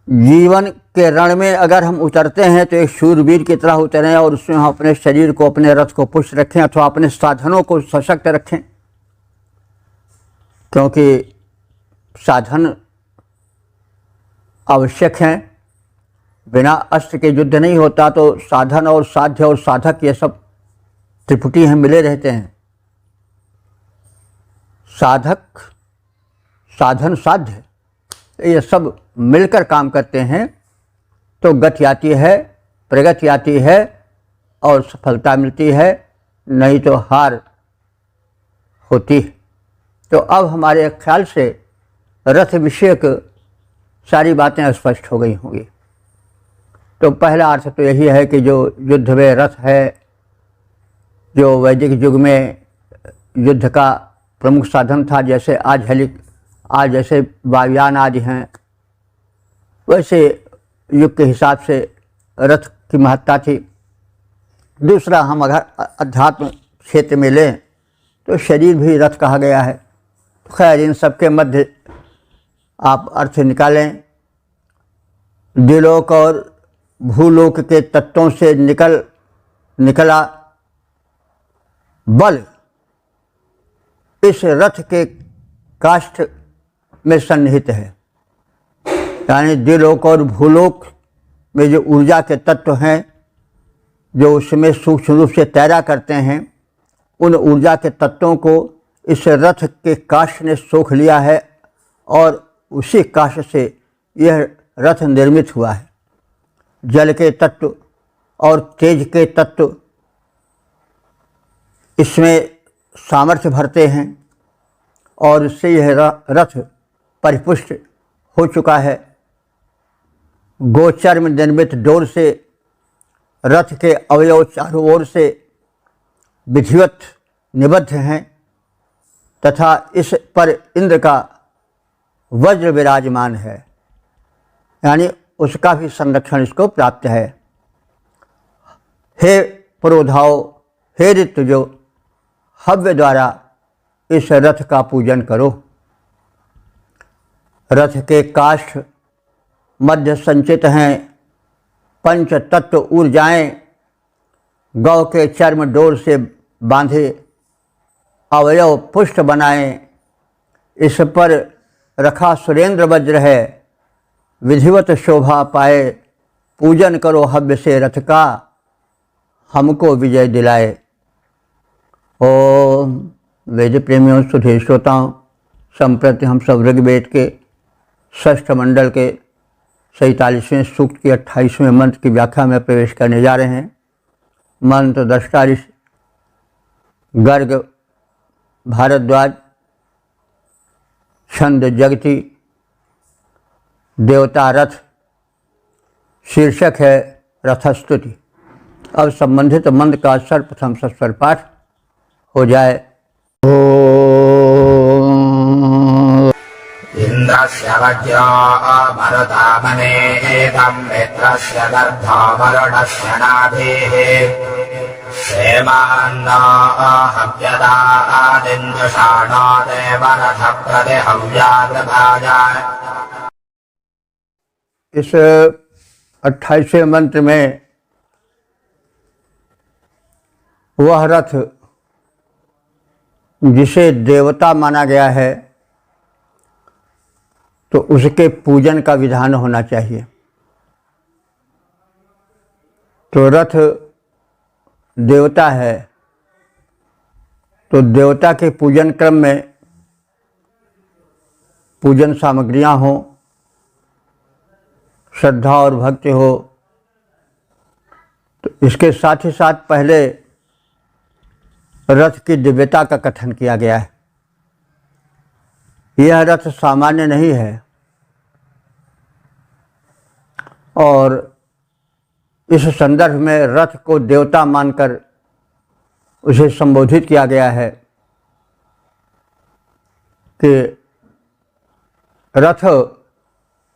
जीवन के रण में अगर हम उतरते हैं तो एक शूरवीर की तरह उतरें और उसमें हम अपने शरीर को, अपने रथ को पुष्ट रखें अथवा अपने साधनों को सशक्त रखें, क्योंकि साधन आवश्यक हैं। बिना अस्त्र के युद्ध नहीं होता। तो साधन और साध्य और साधक ये सब त्रिपुटी हैं, मिले रहते हैं। साधक, साधन, साध्य, ये सब मिलकर काम करते हैं तो गति आती है, प्रगति आती है और सफलता मिलती है, नहीं तो हार होती है। तो अब हमारे ख्याल से रथ विषयक सारी बातें स्पष्ट हो गई होंगी। तो पहला अर्थ तो यही है कि जो युद्ध में रथ है, जो वैदिक युग में युद्ध का प्रमुख साधन था, जैसे आज जैसे वायुयान आदि हैं, वैसे युग के हिसाब से रथ की महत्ता थी। दूसरा, हम अगर अध्यात्म क्षेत्र में लें तो शरीर भी रथ कहा गया है। खैर, इन सबके मध्य आप अर्थ निकालें। द्विलोक और भूलोक के तत्वों से निकला बल इस रथ के काष्ठ में सन्निहित है। यानी द्विलोक और भूलोक में जो ऊर्जा के तत्व हैं, जो उसमें सूक्ष्म रूप से तैरा करते हैं, उन ऊर्जा के तत्वों को इस रथ के काष्ठ ने सोख लिया है और उसी काष्ठ से यह रथ निर्मित हुआ है। जल के तत्व और तेज के तत्व इसमें सामर्थ्य भरते हैं और इससे यह रथ परिपुष्ट हो चुका है। गोचर्म निर्मित डोर से रथ के अवयव चारों ओर से विधिवत निबद्ध हैं तथा इस पर इंद्र का वज्र विराजमान है, यानी उसका भी संरक्षण इसको प्राप्त है। हे पुरोधाओ, हे ऋतुजो, हव्य द्वारा इस रथ का पूजन करो। रथ के काष्ठ मध्य संचित हैं पंच तत्व ऊर्जाएं, गौ के चर्म डोर से बांधे अवयव पुष्ट बनाएं। इस पर रखा सुरेंद्र वज्र है, विधिवत शोभा पाए। पूजन करो हव्य से रथ का, हमको विजय दिलाए। ओम वेद प्रेमियों, सुधे श्रोताओं, संप्रति हम सब ऋग्वेद के षष्ठ मंडल के 47वें सूक्त के 28वें मंत्र की व्याख्या में प्रवेश करने जा रहे हैं। मंत्र दृष्टा ऋषि गर्ग भारद्वाज छंद जगती देवता रथ। शीर्षक है रथस्तुति। अब संबंधित मंत्र का सर्वप्रथम सस्वर पाठ हो जाए।
इन्द्रस्य वज्रो मरुतामनेकम् मित्रस्य दर्भो वरुणस्य नाभिः क्षेमान्नो हव्यदादिन्दुषाणो देवरथ प्रतिहव्याग्रभाज।
इस 28वें मंत्र में वह रथ जिसे देवता माना गया है तो उसके पूजन का विधान होना चाहिए। तो रथ देवता है तो देवता के पूजन क्रम में पूजन सामग्रियां हों, श्रद्धा और भक्ति हो। तो इसके साथ ही साथ पहले रथ की दिव्यता का कथन किया गया है। यह रथ सामान्य नहीं है और इस संदर्भ में रथ को देवता मानकर उसे संबोधित किया गया है कि रथ,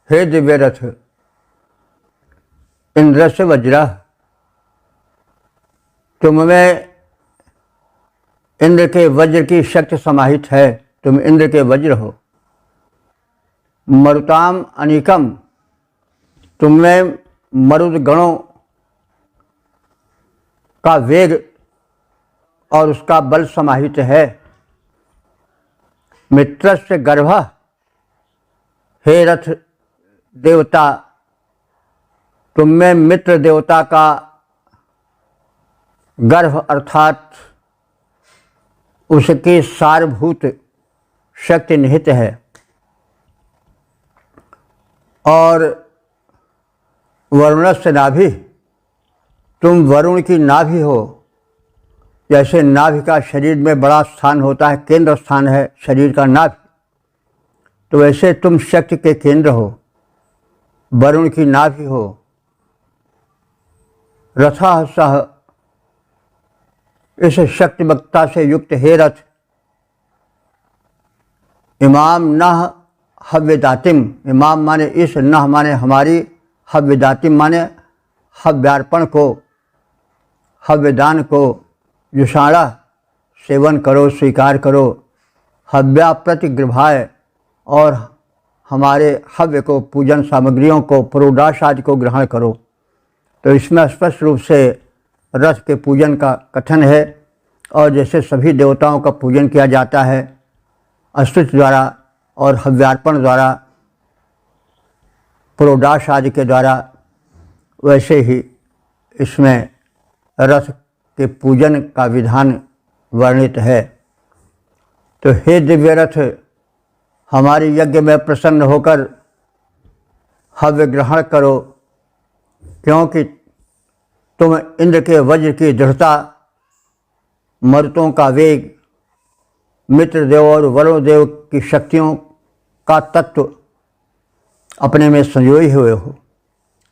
हे दिव्य रथ, इंद्र से वज्र, तुम में इंद्र के वज्र की शक्ति समाहित है, तुम इंद्र के वज्र हो। मरुताम अनीकम, तुम में मरुद गणों का वेग और उसका बल समाहित है। मित्रस्य गर्भ, हे रथ देवता, तुम में मित्र देवता का गर्भ अर्थात उसकी सारभूत शक्ति निहित है। और वरुणस्य नाभि, तुम वरुण की नाभि हो। जैसे नाभि का शरीर में बड़ा स्थान होता है, केंद्र स्थान है शरीर का नाभि, तो वैसे तुम शक्ति के केंद्र हो, वरुण की नाभि हो। रथः सह, इस शक्तिमत्ता से युक्त हे रथ, इमाम नह हव्यदातिम, इमाम माने इस, नह माने हमारी, हव्यदातिम माने हव्यार्पण को, हव्यदान को, जुषाणा सेवन करो, स्वीकार करो। हव्या प्रतिगृभाय, और हमारे हव्य को, पूजन सामग्रियों को, पुरोडाश आदि को ग्रहण करो। तो इसमें स्पष्ट रूप से रथ के पूजन का कथन है। और जैसे सभी देवताओं का पूजन किया जाता है स्तुति द्वारा और हव्यार्पण द्वारा, पुरोडाश आदि के द्वारा, वैसे ही इसमें रथ के पूजन का विधान वर्णित है। तो हे दिव्य रथ, हमारे यज्ञ में प्रसन्न होकर हव्य ग्रहण करो, क्योंकि तुम इंद्र के वज्र की दृढ़ता, मरुतों का वेग, मित्रदेव और वरुण देव की शक्तियों का तत्व अपने में संजोए हुए हो।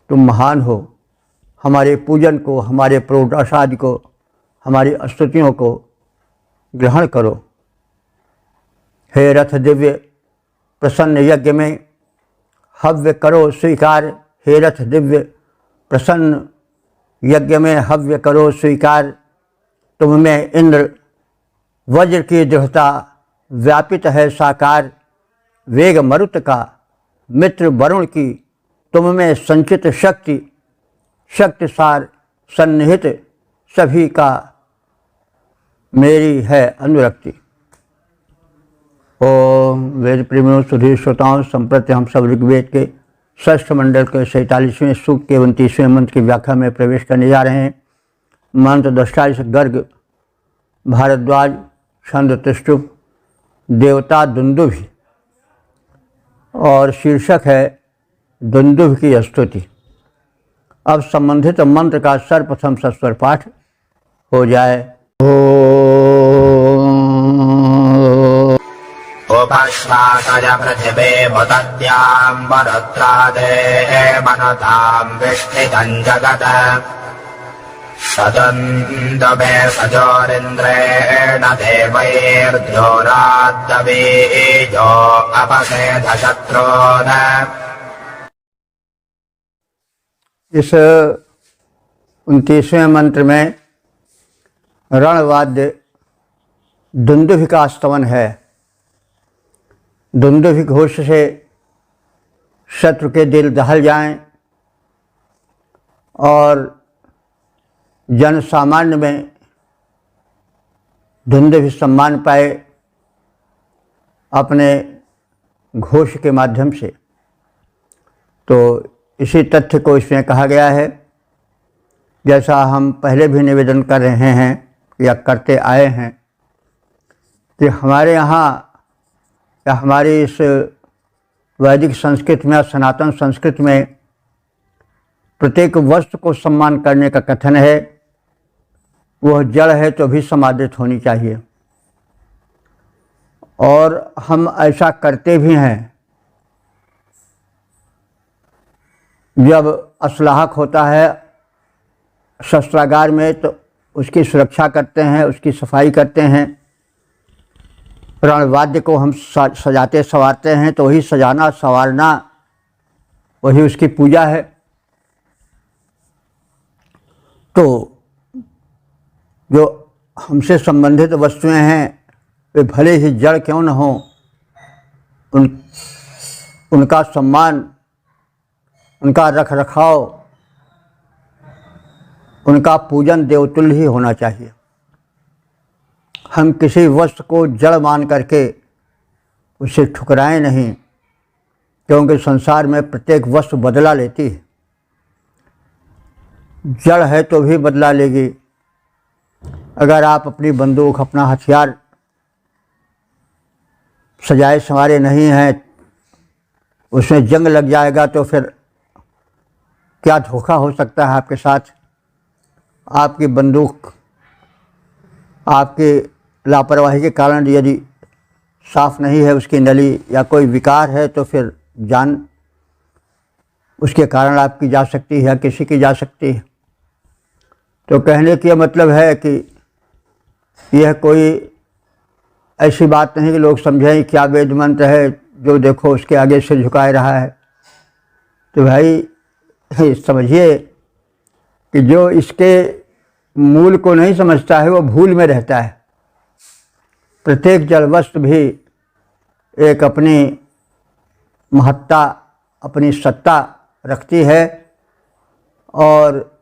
तुम महान हो। हमारे पूजन को, हमारे प्रोडाशादि को, हमारी स्तुतियों को ग्रहण करो। हे रथ दिव्य, प्रसन्न यज्ञ में हव्य करो स्वीकार। हे रथ दिव्य, प्रसन्न यज्ञ में हव्य करो स्वीकार। तुम में इंद्र वज्र की दृढ़ता व्यापित है साकार। वेग मरुत का, मित्र वरुण की, तुम में संचित शक्ति, शक्तिसार सन्निहित सभी का मेरी है अनुरक्ति। ओम वेद प्रेमियों, सुधीर श्रोताओं, संप्रति हम सब ऋग्वेद के षष्ठ मंडल के 47वें सूक्त के 29वें मंत्र की व्याख्या में प्रवेश करने जा रहे हैं। मंत्र दृष्टा गर्ग भारद्वाज, छंद त्रिष्टुप, देवता दुंदुभि, और शीर्षक है दुंदुभ की स्तुति। अब संबंधित मंत्र का सर्वप्रथम सस्वर पाठ हो जाए।
उपश्वासय पृथिवे मुदद्याम् वरुत्रादे मनताम् विष्णितम् जगत् सदन्दमे सजोरिन्द्रेण देवैर्द्योराद्दवीजो अपसेधशत्रून्।
इस 29वें मंत्र में रणवाद्य दुंदुभि का स्तवन है। दुंदुभि घोष से शत्रु के दिल दहल जाएं और जन सामान्य में दुंदुभि सम्मान पाए अपने घोष के माध्यम से। तो इसी तथ्य को इसमें कहा गया है, जैसा हम पहले भी निवेदन कर रहे हैं या करते आए हैं कि हमारे यहाँ या हमारी इस वैदिक संस्कृति में, सनातन संस्कृति में प्रत्येक वस्तु को सम्मान करने का कथन है। वह जड़ है तो भी समादृत होनी चाहिए, और हम ऐसा करते भी हैं। जब असलाहक होता है शस्त्रागार में तो उसकी सुरक्षा करते हैं, उसकी सफाई करते हैं। रणवाद्य को हम सजाते संवारते हैं तो वही सजाना संवारना, वही उसकी पूजा है। तो जो हमसे संबंधित वस्तुएं हैं वे भले ही जड़ क्यों न हों, उनका सम्मान, उनका रख रखाव, उनका पूजन देवतुल्य ही होना चाहिए। हम किसी वस्तु को जड़ मान करके उसे ठुकराएं नहीं, क्योंकि संसार में प्रत्येक वस्तु बदला लेती है। जड़ है तो भी बदला लेगी। अगर आप अपनी बंदूक, अपना हथियार सजाए संवारे नहीं हैं, उसमें जंग लग जाएगा तो फिर क्या धोखा हो सकता है आपके साथ। आपकी बंदूक आपकी लापरवाही के कारण यदि साफ नहीं है उसकी नली, या कोई विकार है, तो फिर जान उसके कारण आपकी जा सकती है या किसी की जा सकती है। तो कहने का मतलब है कि यह कोई ऐसी बात नहीं कि लोग समझें क्या वेद मंत्र है जो देखो उसके आगे से झुकाए रहा है। तो भाई समझिए कि जो इसके मूल को नहीं समझता है वो भूल में रहता है। प्रत्येक जड़ वस्तु भी एक अपनी महत्ता, अपनी सत्ता रखती है, और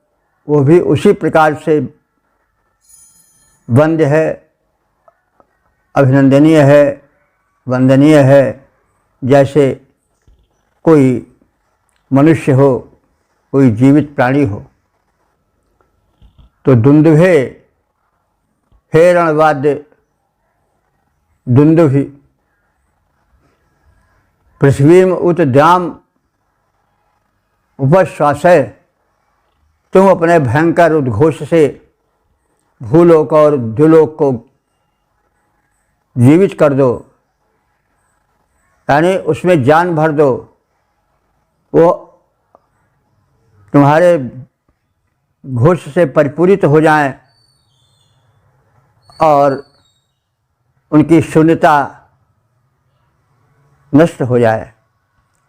वो भी उसी प्रकार से वंद्य है, अभिनंदनीय है, वंदनीय है, जैसे कोई मनुष्य हो, कोई जीवित प्राणी हो। तो दुंदुभे हे रणवाद्य दुंदुभि पृथ्वीम उत द्याम उपश्वासय, तुम अपने भयंकर उद्घोष से भूलोक और द्युलोक को जीवित कर दो, यानी उसमें जान भर दो। वो तुम्हारे घोष से परिपूरित हो जाएं और उनकी शून्यता नष्ट हो जाए,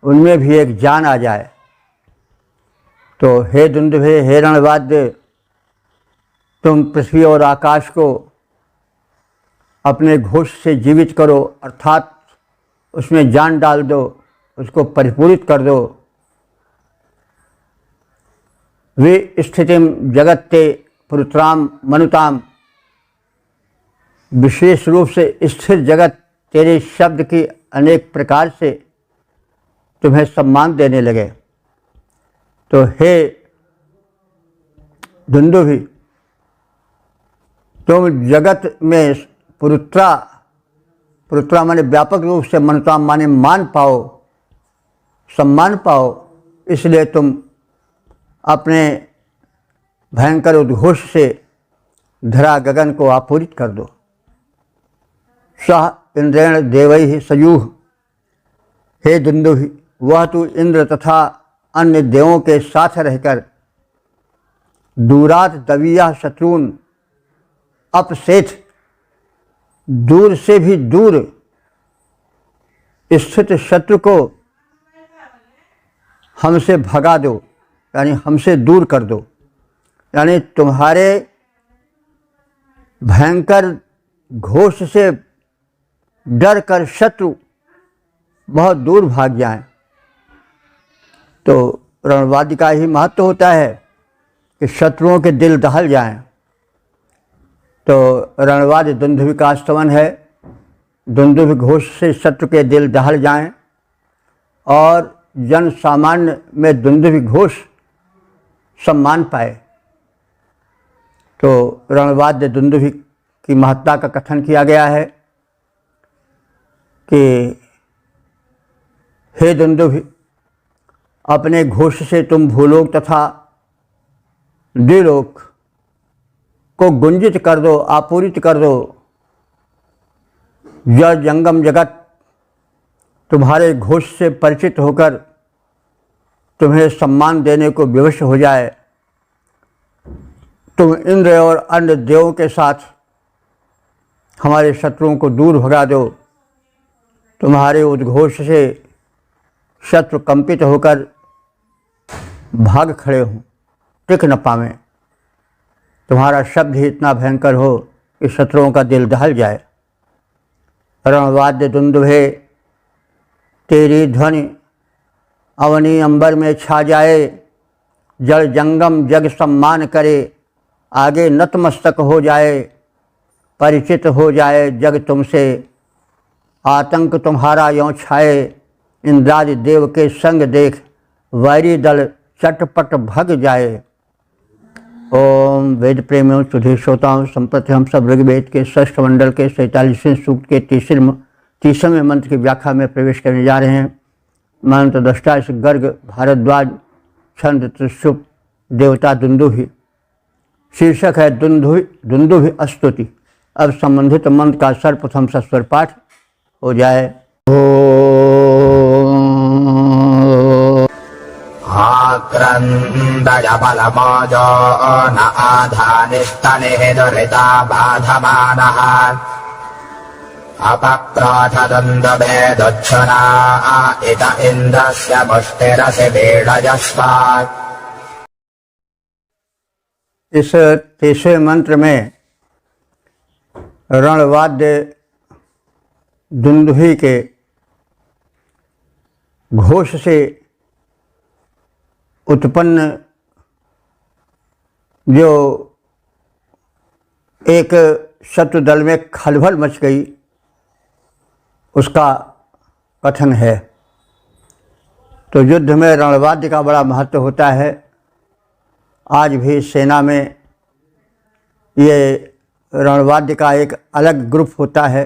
उनमें भी एक जान आ जाए। तो हे दुंदुभे, हे रणवाद्य, तुम पृथ्वी और आकाश को अपने घोष से जीवित करो, अर्थात उसमें जान डाल दो, उसको परिपूरित कर दो। वे स्थितिम जगत्ते पुरुत्राम मनुताम, विशेष रूप से स्थिर जगत तेरे शब्द की अनेक प्रकार से तुम्हें सम्मान देने लगे। तो हे दुंदुभि, तुम जगत में पुरुत्रा, पुरुत्रा माने व्यापक रूप से, मनुताम माने मान पाओ, सम्मान पाओ, इसलिए तुम अपने भयंकर उद्घोष से धरा गगन को आपूरित कर दो। सह इंद्रेण देवैः सयूह, हे दुंदुभि, वह तू इंद्र तथा अन्य देवों के साथ रहकर दूरात दविया शत्रुन अपसेठ, दूर से भी दूर स्थित शत्रु को हमसे भगा दो, यानी हमसे दूर कर दो। यानी तुम्हारे भयंकर घोष से डर कर शत्रु बहुत दूर भाग जाएं। तो रणवाद्य का ही महत्व होता है कि शत्रुओं के दिल दहल जाएं। तो रणवाद्य दुंदुभि का स्तवन है। दुंदुभि घोष से शत्रु के दिल दहल जाएं और जन सामान्य में दुंदुभि घोष सम्मान पाए। तो रणवाद्य दुंदुभि की महत्ता का कथन किया गया है कि हे दुंदुभि, अपने घोष से तुम भूलोक तथा द्विलोक को गुंजित कर दो, आपूरित कर दो। जड़ जंगम जगत तुम्हारे घोष से परिचित होकर तुम्हें सम्मान देने को विवश हो जाए। तुम इंद्र और अन्य देवों के साथ हमारे शत्रुओं को दूर भगा दो। तुम्हारे उद्घोष से शत्रु कंपित होकर भाग खड़े हों, टिक न पावें। तुम्हारा शब्द ही इतना भयंकर हो कि शत्रुओं का दिल दहल जाए। रणवाद्य दुंदुभे, तेरी ध्वनि अवनी अंबर में छा जाए। जड़ जंगम जग सम्मान करे, आगे नतमस्तक हो जाए। परिचित हो जाए जग तुमसे, आतंक तुम्हारा यों छाए। इंद्रादि देव के संग देख, वैरी दल चटपट भग जाए। ओम वेद प्रेमियों, सुधीर श्रोताओं, संप्रति हम सब ऋग्वेद के 6ठ मंडल के 47वें सूक्त के 30वें मंत्र की व्याख्या में प्रवेश करने जा रहे हैं। मंत्र दृष्टा इस गर्ग भारद्वाज, छंद त्रिशुप, देवता दुंदुभि। शीर्षक है दुंदुभि स्तुति। अब संबंधित मंत्र का सर्वप्रथम सस्वर पाठ हो जाए।
आक्रन्दय बलमोजो न आधानिस्तनिः दुरिता बाधमानः अपप्राथदन्दवे दुच्छना इत इन्द्रस्य मुष्टिरसि बीडजस्मात्।
इस 30वें मंत्र में रणवाद्य दुंदुभि के घोष से उत्पन्न जो एक शत्रु दल में खलबल मच गई, उसका कथन है। तो युद्ध में रणवाद्य का बड़ा महत्व होता है। आज भी सेना में ये रणवाद्य का एक अलग ग्रुप होता है,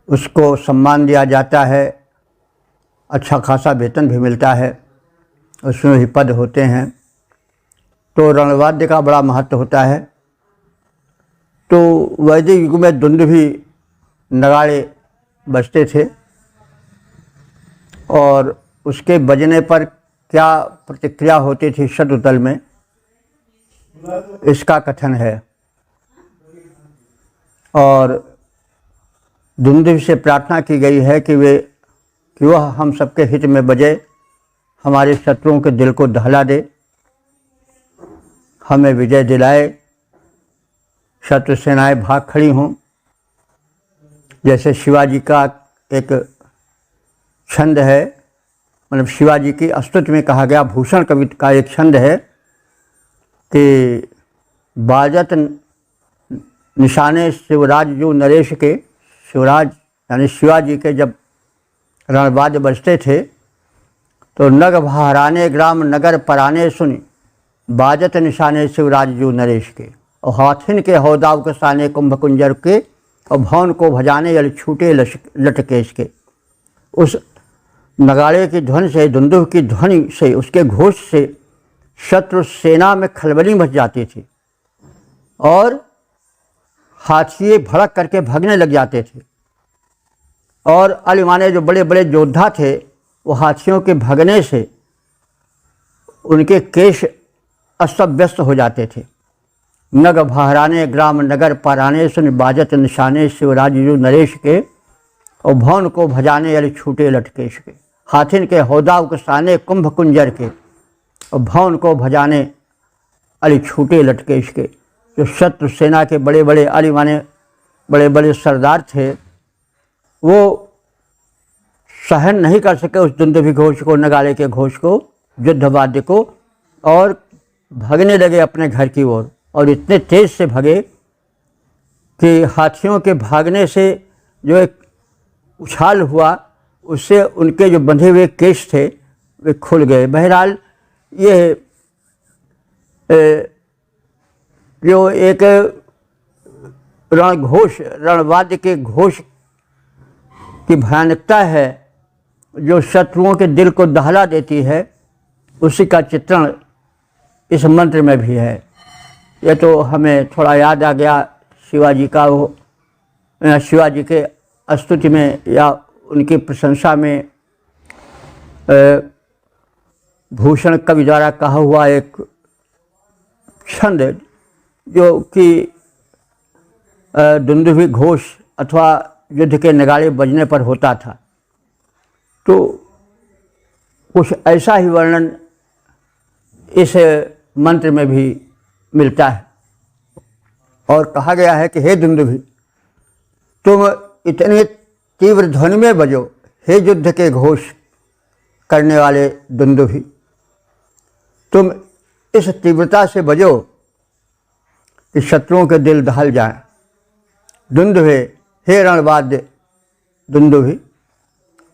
उसको सम्मान दिया जाता है, अच्छा खासा वेतन भी मिलता है, उसमें भी पद होते हैं। तो रणवाद्य का बड़ा महत्व होता है। तो वैदिक युग में दुंदुभि नगाड़े बजते थे और उसके बजने पर क्या प्रतिक्रिया होती थी शत्रु दल में, इसका कथन है। और दुंदुभि से प्रार्थना की गई है कि वह हम सबके हित में बजे, हमारे शत्रुओं के दिल को दहला दे, हमें विजय दिलाए, शत्रु सेनाएं भाग खड़ी हों। जैसे शिवाजी का एक छंद है, मतलब शिवाजी की स्तुति में कहा गया, भूषण कवि का एक छंद है कि बाजत निशाने शिवराज जो नरेश के, शिवराज यानी शिवाजी के जब रणवाद्य बजते थे तो नग बहराने ग्राम नगर पराने सुनी, बाजत निशाने शिवराज जो नरेश के। और हाथिन के हौदाव के साने कुंभकुंजर के, और भवन को भजाने यल छूटे लटकेश के। उस नगाड़े की ध्वनि से, दुंदुभि की ध्वनि से, उसके घोष से शत्रु सेना में खलबली मच जाती थी। और हाथिये भड़क करके भागने लग जाते थे। और अलिमाने जो बड़े बड़े योद्धा थे वो हाथियों के भागने से उनके केश अस्त व्यस्त हो जाते थे। नग बहराने ग्राम नगर पाराने सुन बाजत निशाने शिवराज जो नरेश के, और भवन को भजाने अली छूटे लटकेश के। हाथिन के हौदा उकसाने कुंभ कुंजर के, और भवन को भजाने अली छूटे लटकेश के। जो शत्रु सेना के बड़े बड़े अली माने बड़े बड़े सरदार थे वो सहन नहीं कर सके उस दुंदुभि घोष को, नगाड़े के घोष को, युद्ध वाद्य को, और भागने लगे अपने घर की ओर। और इतने तेज से भागे कि हाथियों के भागने से जो एक उछाल हुआ उससे उनके जो बंधे हुए केश थे वे खुल गए। बहरहाल ये जो एक रणघोष रणवाद्य के घोष की भयानकता है जो शत्रुओं के दिल को दहला देती है, उसी का चित्रण इस मंत्र में भी है। ये तो हमें थोड़ा याद आ गया शिवाजी का, वो शिवाजी के स्तुति में या उनकी प्रशंसा में भूषण कवि द्वारा कहा हुआ एक छंद जो कि दुंदुभि घोष अथवा युद्ध के नगाड़े बजने पर होता था। तो कुछ ऐसा ही वर्णन इस मंत्र में भी मिलता है। और कहा गया है कि हे दुंदुभि, तुम इतने तीव्र ध्वनि में बजो, हे युद्ध के घोष करने वाले दुंदुभि, तुम इस तीव्रता से बजो कि शत्रुओं के दिल दहल जाएं। दुंदुभे, हे रणवाद्य दुंदुभि,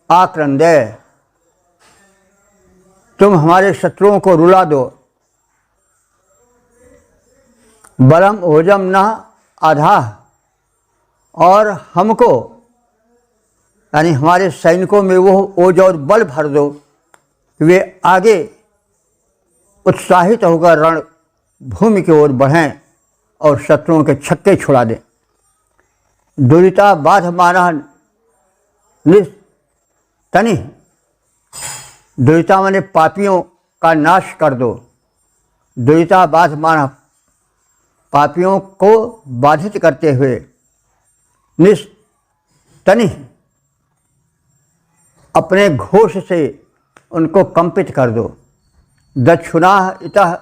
आक्रंदे, तुम हमारे शत्रुओं को रुला दो। बलम ओजम न आधाह, और हमको यानी हमारे सैनिकों में वो ओज और बल भर दो कि वे आगे उत्साहित होकर रण भूमि की ओर बढ़ें और शत्रुओं के छक्के छुड़ा दें। दुरिता बाध माना निस्तनि, दुरिता माने पापियों का नाश कर दो। दुरिता बाध माना, पापियों को बाधित करते हुए, निस्तनि, अपने घोष से उनको कंपित कर दो। दक्षुणाः इतः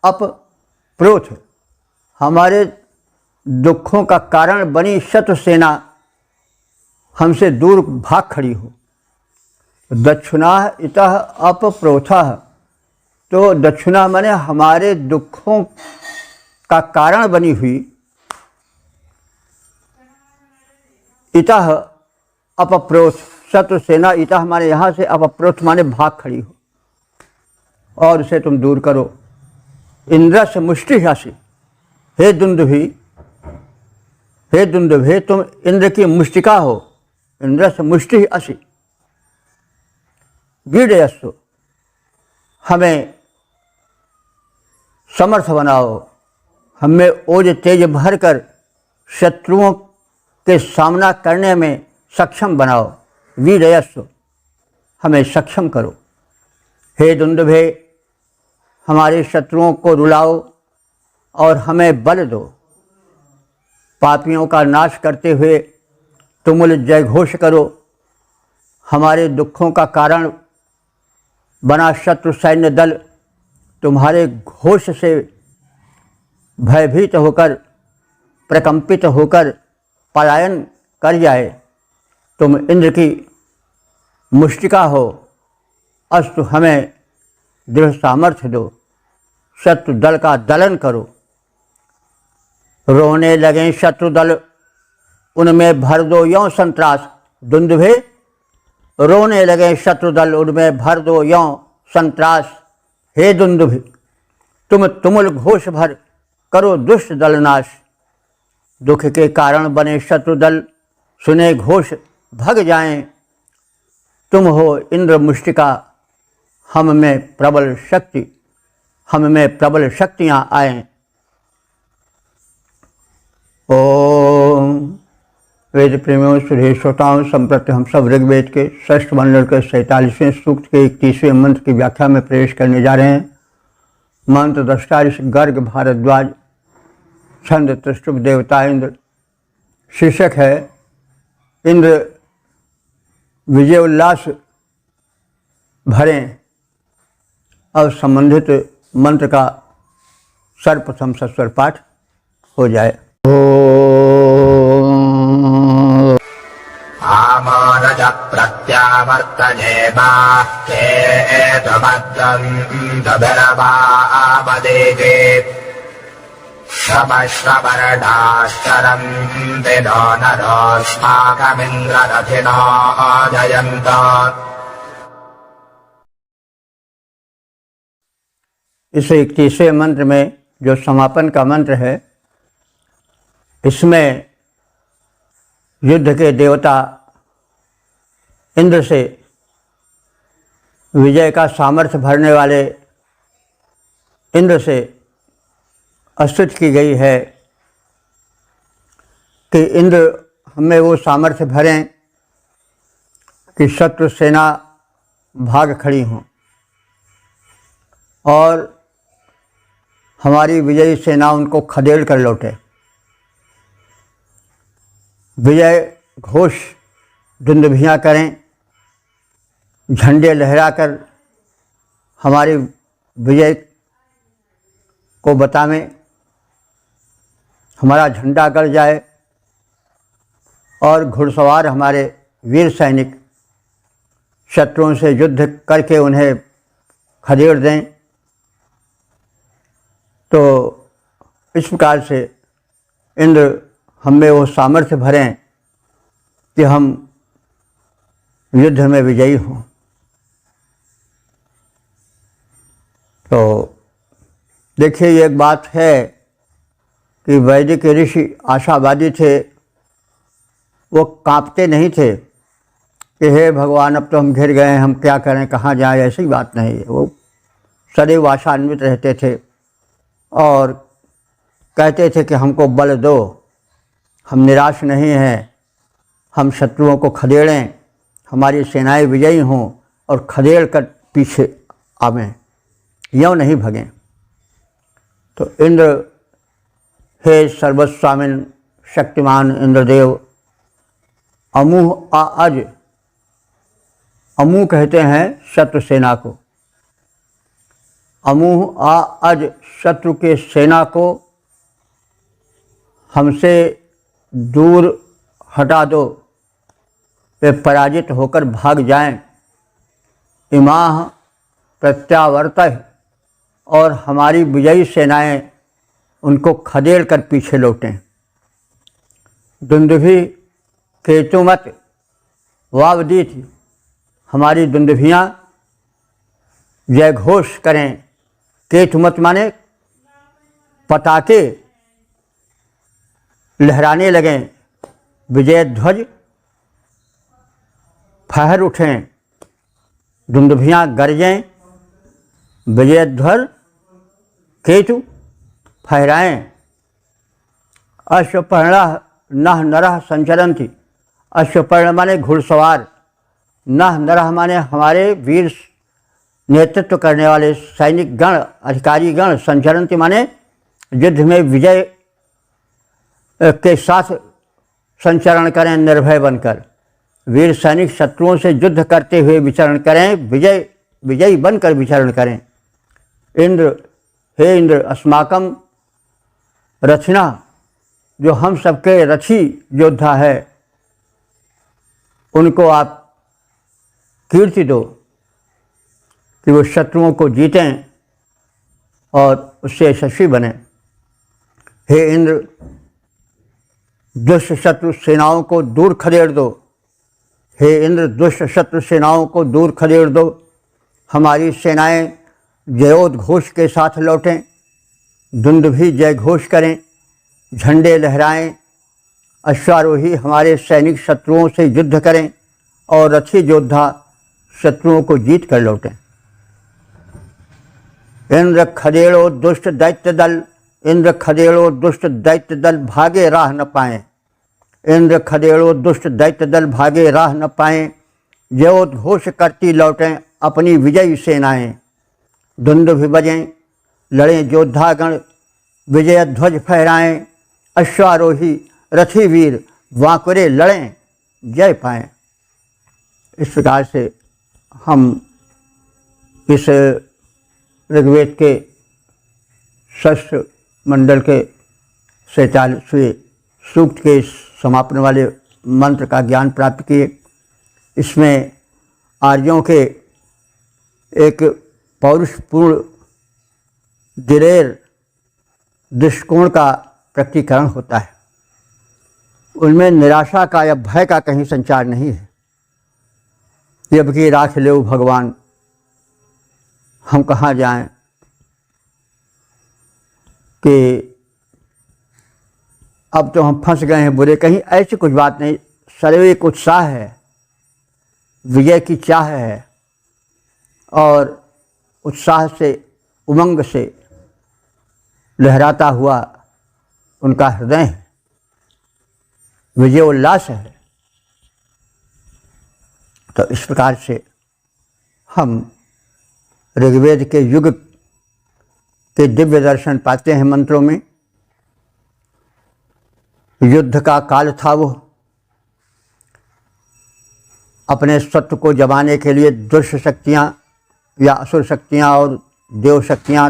अपप्रोथ, हमारे दुखों का कारण बनी शत्रु सेना हमसे दूर भाग खड़ी हो। दक्षुणाः इतः अपप्रोथः, तो दक्षिणा माने हमारे दुखों का कारण बनी हुई, इतः अपप्रोथ, शत्रु सेना, इतः माने यहाँ से, अपप्रोथ माने भाग खड़ी हो, और उसे तुम दूर करो। इंद्रस्य मुष्टि हसि, हे दुंदुभि, हे दुंदुभे, तुम इंद्र की मुष्टिका हो। इंद्रस्य मुष्टि असि, वीर्यस्तु, हमें समर्थ बनाओ, हमें ओज तेज भर कर शत्रुओं के सामना करने में सक्षम बनाओ। वीरयस्व, हमें सक्षम करो। हे दुंदुभे, हमारे शत्रुओं को रुलाओ और हमें बल दो। पापियों का नाश करते हुए तुमुल जय घोष करो। हमारे दुखों का कारण बना शत्रु सैन्य दल तुम्हारे घोष से भयभीत होकर, प्रकंपित होकर पलायन कर जाए। तुम इंद्र की मुष्टिका हो, अस्तु हमें दृढ़ सामर्थ्य दो। शत्रु दल का दलन करो। रोने लगे शत्रु दल, उनमें भर दो यों संत्रास। दुंदुभे, रोने लगे शत्रु दल, उनमें भर दो यों संत्रास। हे दुंदुभि, तुम तुमुल घोष भर करो दुष्ट दल नाश। दुख के कारण बने शत्रु दल सुने घोष भग जाएं। तुम हो इंद्र मुष्टिका, हम में प्रबल शक्ति, हम में प्रबल शक्तियाँ आएं। ओम। वेद प्रेमियों सुधे श्रोताओं, संप्रति हम सब ऋग्वेद के षष्ठ मंडल के 47वें सूक्त के 31वें मंत्र की व्याख्या में प्रवेश करने जा रहे हैं। मंत्र दृष्टा ऋषि गर्ग भारद्वाज, छंद त्रिष्टुप देवता इंद्र। शीर्षक है इंद्र विजय उल्लास भरें। और संबंधित मंत्र का सर्वप्रथम सस्वर पाठ हो जाए।
आमोरज प्रत्यावर्तनेमा हेतुभद्रन्धभिरवामदेगे श्रवश्रवरडाश्चरं विनो नरोस्माकमिन्द्ररथिनो जयन्त।
इस 31वें मंत्र में जो समापन का मंत्र है, इसमें युद्ध के देवता इंद्र से विजय का सामर्थ्य भरने वाले इंद्र से स्तुति की गई है कि इंद्र हमें वो सामर्थ्य भरें कि शत्रु सेना भाग खड़ी हों और हमारी विजयी सेना उनको खदेड़ कर लौटे। विजय घोष दुंदुभियाँ करें, झंडे लहराकर हमारी विजय को बतावें, हमारा झंडा गड़ जाए और घुड़सवार हमारे वीर सैनिक शत्रुओं से युद्ध करके उन्हें खदेड़ दें। तो इस प्रकार से इंद्र हमें वो सामर्थ्य भरें कि हम युद्ध में विजयी हों। तो देखिए, ये एक बात है कि वैदिक ऋषि आशावादी थे। वो कांपते नहीं थे कि हे भगवान, अब तो हम घिर गए हैं, हम क्या करें, कहाँ जाएं। ऐसी बात नहीं है। वो सदैव आशान्वित रहते थे और कहते थे कि हमको बल दो, हम निराश नहीं हैं, हम शत्रुओं को खदेड़ें, हमारी सेनाएं विजयी हों और खदेड़ कर पीछे आवें, यों नहीं भगें। तो इंद्र, हे सर्वस्वामिन शक्तिमान इंद्रदेव, अमूह अज, अमूह कहते हैं शत्रु सेना को, अमूह अज शत्रु के सेना को हमसे दूर हटा दो, वे पराजित होकर भाग जाएं। इमाह प्रत्यावर्तय, और हमारी विजयी सेनाएं उनको खदेड़ कर पीछे लौटें। दुंदुभि केतुमत वावदीत, हमारी दुंदुभियाँ जय घोष करें। केतुमत माने पताके लहराने लगें, विजय ध्वज फहर उठें, दुंदुभियाँ गरजें, विजय ध्वज केतु फहराएं। अश्वपर्णा नह नरः संचरन्ति, अश्वपर्ण माने घुड़सवार, नह नरः माने हमारे वीर नेतृत्व करने वाले सैनिक गण, अधिकारी गण, संचरन्ति माने युद्ध में विजय के साथ संचरण करें, निर्भय बनकर। वीर सैनिक शत्रुओं से युद्ध करते हुए विचरण करें, विजयी बनकर विचरण करें। इंद्र, हे इंद्र, अस्माकम रथिना, जो हम सबके रथी योद्धा है, उनको आप कीर्ति दो कि वो शत्रुओं को जीतें और उससे यशस्वी बने। हे इंद्र, दुष्ट शत्रु सेनाओं को दूर खदेड़ दो। हे इंद्र, दुष्ट शत्रु सेनाओं को दूर खदेड़ दो। हमारी सेनाएं जयोद्घोष के साथ लौटें, दुंदुभि जय घोष करें, झंडे लहराएं, अश्वारोही हमारे सैनिक शत्रुओं से युद्ध करें और रथी योद्धा शत्रुओं को जीत कर लौटें। इंद्र खदेड़ो दुष्ट दैत्य दल, इंद्र खदेड़ो दुष्ट दैत्य दल भागे राह न पाएं। इंद्र खदेड़ो दुष्ट दैत्य दल भागे राह न पाएं। जयोद्घोष करती लौटें अपनी विजयी सेनाएं। धुंदुभि बजें लड़ें योद्धागण, विजय ध्वज फहराएं। अश्वारोही रथी वीर वांकुरे लड़ें, जय पाएं। इस प्रकार से हम इस ऋग्वेद के षष्ठ मंडल के 47वें सूक्त के समापन वाले मंत्र का ज्ञान प्राप्त किए। इसमें आर्यों के एक पौरुषपूर्ण दिलेर दृष्टिकोण का प्रकटीकरण होता है। उनमें निराशा का या भय का कहीं संचार नहीं है। जब कि राख ले भगवान, हम कहाँ जाएं, कि अब तो हम फंस गए हैं बुरे, कहीं ऐसी कुछ बात नहीं। सदैव एक उत्साह है, विजय की चाह है और उत्साह से, उमंग से लहराता हुआ उनका हृदय है, विजय उल्लास है। तो इस प्रकार से हम ऋग्वेद के युग के दिव्य दर्शन पाते हैं मंत्रों में। युद्ध का काल था वो, अपने सत्व को जमाने के लिए दुष्ट शक्तियाँ या असुर शक्तियाँ और देव शक्तियाँ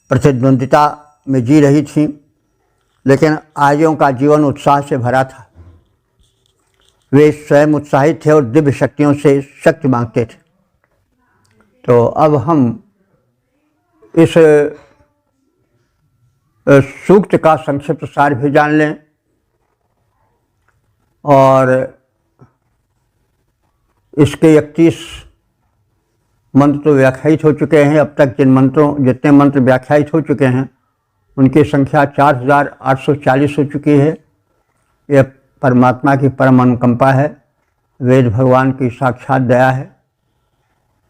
प्रतिद्वंदिता में जी रही थीं, लेकिन आर्यों का जीवन उत्साह से भरा था। वे स्वयं उत्साहित थे और दिव्य शक्तियों से शक्ति मांगते थे। तो अब हम इस सूक्त का संक्षिप्त सार भी जान लें और इसके 31 मंत्र तो व्याख्यायित हो चुके हैं। अब तक जितने मंत्र व्याख्यायित हो चुके हैं उनकी संख्या 4840 हो चुकी है। यह परमात्मा की परम अनुकंपा है, वेद भगवान की साक्षात दया है।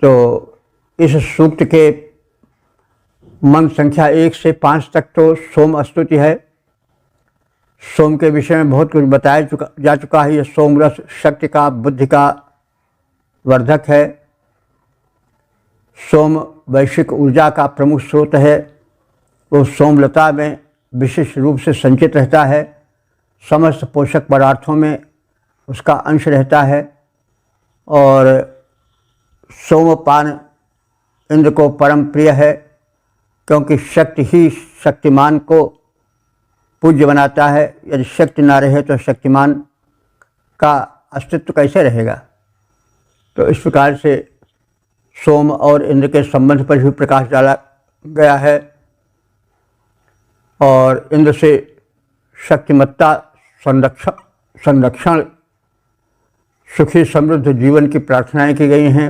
तो इस सूक्त के मंत्र संख्या 1 से 5 तक तो सोम स्तुति है। सोम के विषय में बहुत कुछ बताया जा चुका है। यह सोम रस शक्ति का, बुद्धि का वर्धक है। सोम वैश्विक ऊर्जा का प्रमुख स्रोत है। वो सोमलता में विशिष्ट रूप से संचित रहता है। समस्त पोषक पदार्थों में उसका अंश रहता है और सोमपान इंद्र को परम प्रिय है, क्योंकि शक्ति ही शक्तिमान को पूज्य बनाता है। यदि शक्ति ना रहे तो शक्तिमान का अस्तित्व कैसे रहेगा। तो इस प्रकार से सोम और इंद्र के संबंध पर भी प्रकाश डाला गया है और इंद्र से शक्तिमत्ता, संरक्षण, सुखी समृद्ध जीवन की प्रार्थनाएं की गई हैं।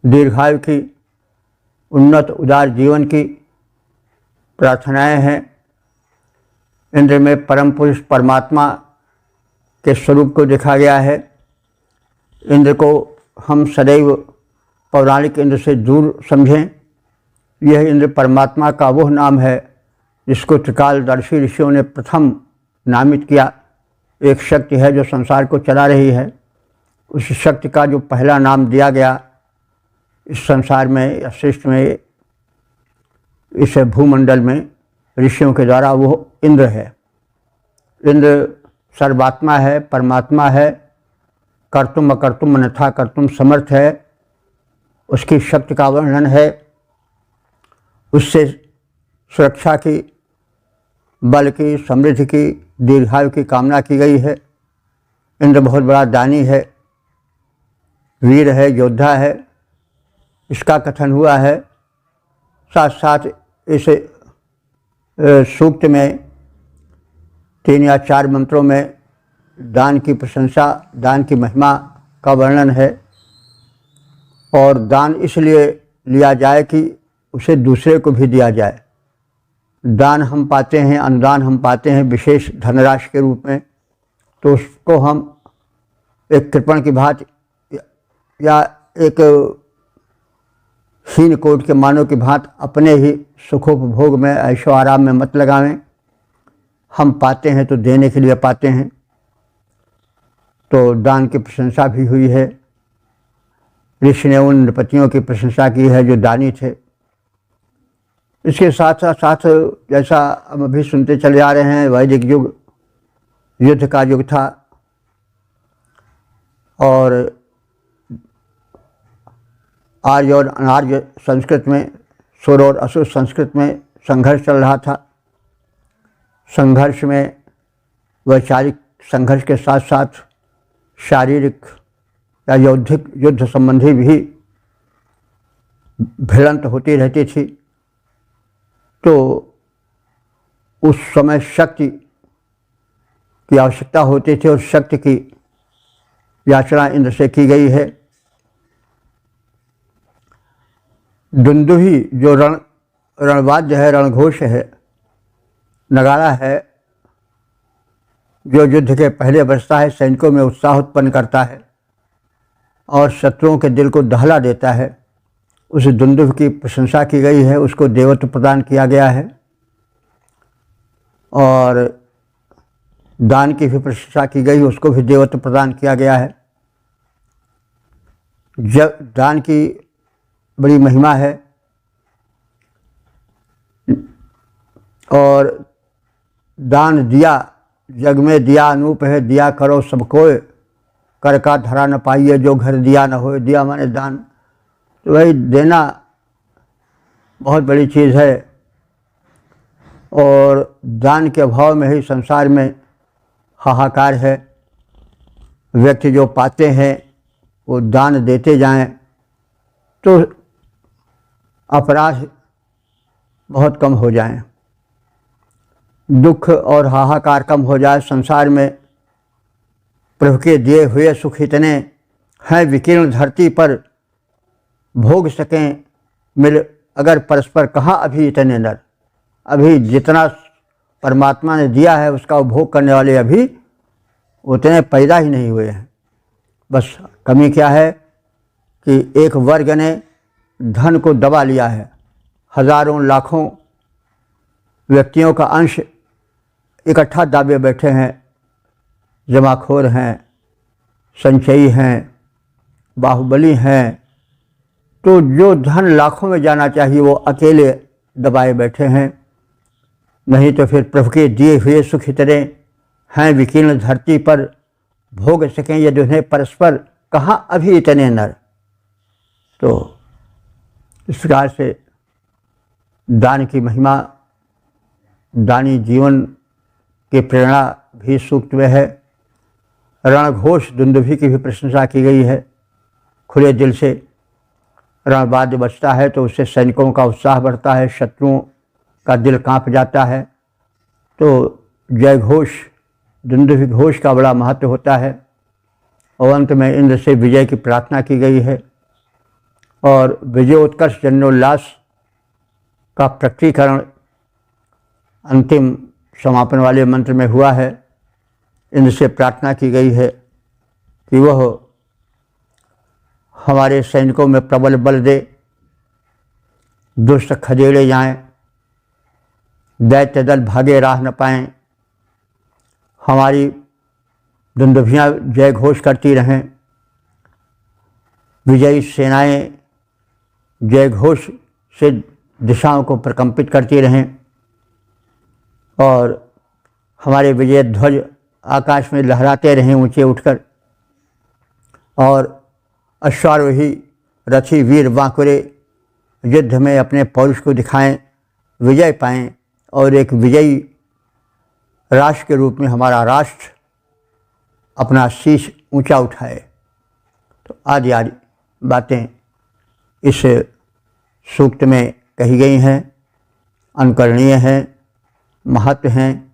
दीर्घायु की, उन्नत उदार जीवन की प्रार्थनाएं हैं। इंद्र में परम पुरुष परमात्मा के स्वरूप को देखा गया है। इंद्र को हम सदैव पौराणिक इंद्र से दूर समझें। यह इंद्र परमात्मा का वह नाम है जिसको त्रिकालदर्शी ऋषियों ने प्रथम नामित किया। एक शक्ति है जो संसार को चला रही है। उस शक्ति का जो पहला नाम दिया गया इस संसार में या सृष्टि में, इस भूमंडल में ऋषियों के द्वारा, वो इंद्र है। इंद्र सर्वात्मा है, परमात्मा है, कर्तुम अकर्तुम अन्यथा कर्तुम समर्थ है। उसकी शक्ति का वर्णन है। उससे सुरक्षा की, बल की, समृद्धि की, दीर्घायु की कामना की गई है। इंद्र बहुत बड़ा दानी है, वीर है, योद्धा है, इसका कथन हुआ है। साथ साथ इस सूक्त में 3 या 4 मंत्रों में दान की प्रशंसा, दान की महिमा का वर्णन है। और दान इसलिए लिया जाए कि उसे दूसरे को भी दिया जाए। दान हम पाते हैं, अनुदान हम पाते हैं विशेष धनराशि के रूप में, तो उसको हम एक कृपण की भांति या एक हीन कोट के मानव की भांति अपने ही सुखोपभोग में ऐशो आराम में मत लगावें। हम पाते हैं तो देने के लिए पाते हैं। तो दान की प्रशंसा भी हुई है। ऋषि ने उन नृपतियों की प्रशंसा की है जो दानी थे। इसके साथ साथ जैसा हम अभी सुनते चले आ रहे हैं, वैदिक युग युद्ध का युग था और आर्य और अनार्य संस्कृत में, सुर और असुर संस्कृत में संघर्ष चल रहा था। संघर्ष में वैचारिक संघर्ष के साथ साथ शारीरिक या यौद्धिक युद्ध संबंधी भी भिड़ंत होती रहती थी। तो उस समय शक्ति की आवश्यकता होती थी और शक्ति की याचना इंद्र से की गई है। दुंदुभी जो रणवाद्य है, रणघोष है, नगाड़ा है, जो युद्ध के पहले बजता है, सैनिकों में उत्साह उत्पन्न करता है और शत्रुओं के दिल को दहला देता है, उस दुंदुभ की प्रशंसा की गई है। उसको देवत्व प्रदान किया गया है और दान की भी प्रशंसा की गई, उसको भी देवत्व प्रदान किया गया है। जब दान की बड़ी महिमा है और दान दिया जग में दिया अनूप है, दिया करो सबको, कर का धरा न पाइए जो घर दिया न होए। दिया माने दान। तो वही देना बहुत बड़ी चीज़ है और दान के अभाव में ही संसार में हाहाकार है। व्यक्ति जो पाते हैं वो दान देते जाएं तो अपराध बहुत कम हो जाएं, दुख और हाहाकार कम हो जाए। संसार में प्रभु के दिए हुए सुख इतने हैं, विकीर्ण धरती पर भोग सकें मिल अगर परस्पर, कहाँ अभी इतने नर। अभी जितना परमात्मा ने दिया है उसका उपभोग करने वाले अभी उतने पैदा ही नहीं हुए हैं। बस कमी क्या है कि एक वर्ग ने धन को दबा लिया है। हजारों लाखों व्यक्तियों का अंश इकट्ठा दाबे बैठे हैं, जमाखोर हैं, संचयी हैं, बाहुबली हैं। तो जो धन लाखों में जाना चाहिए वो अकेले दबाए बैठे हैं। नहीं तो फिर प्रभु के दिए हुए सुख इतने हैं, विकीर्ण धरती पर भोग सकें यदि उन्हें परस्पर, कहाँ अभी इतने नर। तो इस प्रकार से दान की महिमा, दानी जीवन की प्रेरणा भी सूक्त में है। रणघोष दुंदुभी की भी प्रशंसा की गई है। खुले दिल से रणवाद्य बजता है तो उससे सैनिकों का उत्साह बढ़ता है, शत्रुओं का दिल कांप जाता है। तो जय घोष, दुंदुभी घोष का बड़ा महत्व होता है। और अंत में इंद्र से विजय की प्रार्थना की गई है और विजयोत्कर्ष जन्नोल्लास का प्रकटीकरण अंतिम समापन वाले मंत्र में हुआ है। इंद्र से प्रार्थना की गई है कि वह हमारे सैनिकों में प्रबल बल दे, दुष्ट खदेड़े जाएं, दैत्य दल भागे राह न पाएं, हमारी दुंदुभियाँ जय घोष करती रहें, विजयी सेनाएं जय घोष से दिशाओं को प्रकंपित करती रहें और हमारे विजय ध्वज आकाश में लहराते रहें ऊंचे उठकर। और अश्वारोही रथी वीर बांकुरे युद्ध में अपने पौरुष को दिखाएं, विजय पाएं और एक विजयी राष्ट्र के रूप में हमारा राष्ट्र अपना शीश ऊंचा उठाए। तो आदि आदि बातें इस सूक्त में कही गई हैं, अनुकरणीय हैं, महत्व हैं,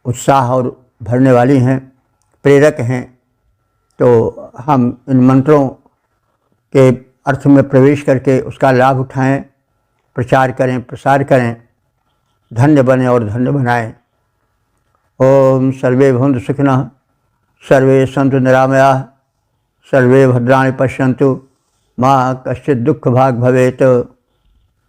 उत्साह और भरने वाली हैं, प्रेरक हैं। तो हम इन मंत्रों के अर्थ में प्रवेश करके उसका लाभ उठाएं, प्रचार करें, प्रसार करें, धन्य बने और धन्य बनाएं। ओम सर्वे भवन्तु सुखिनः, सर्वे सन्तु निरामयाः, सर्वे भद्राणि पश्यन्तु माँ कश्चित् दुःख भाग भवेत्।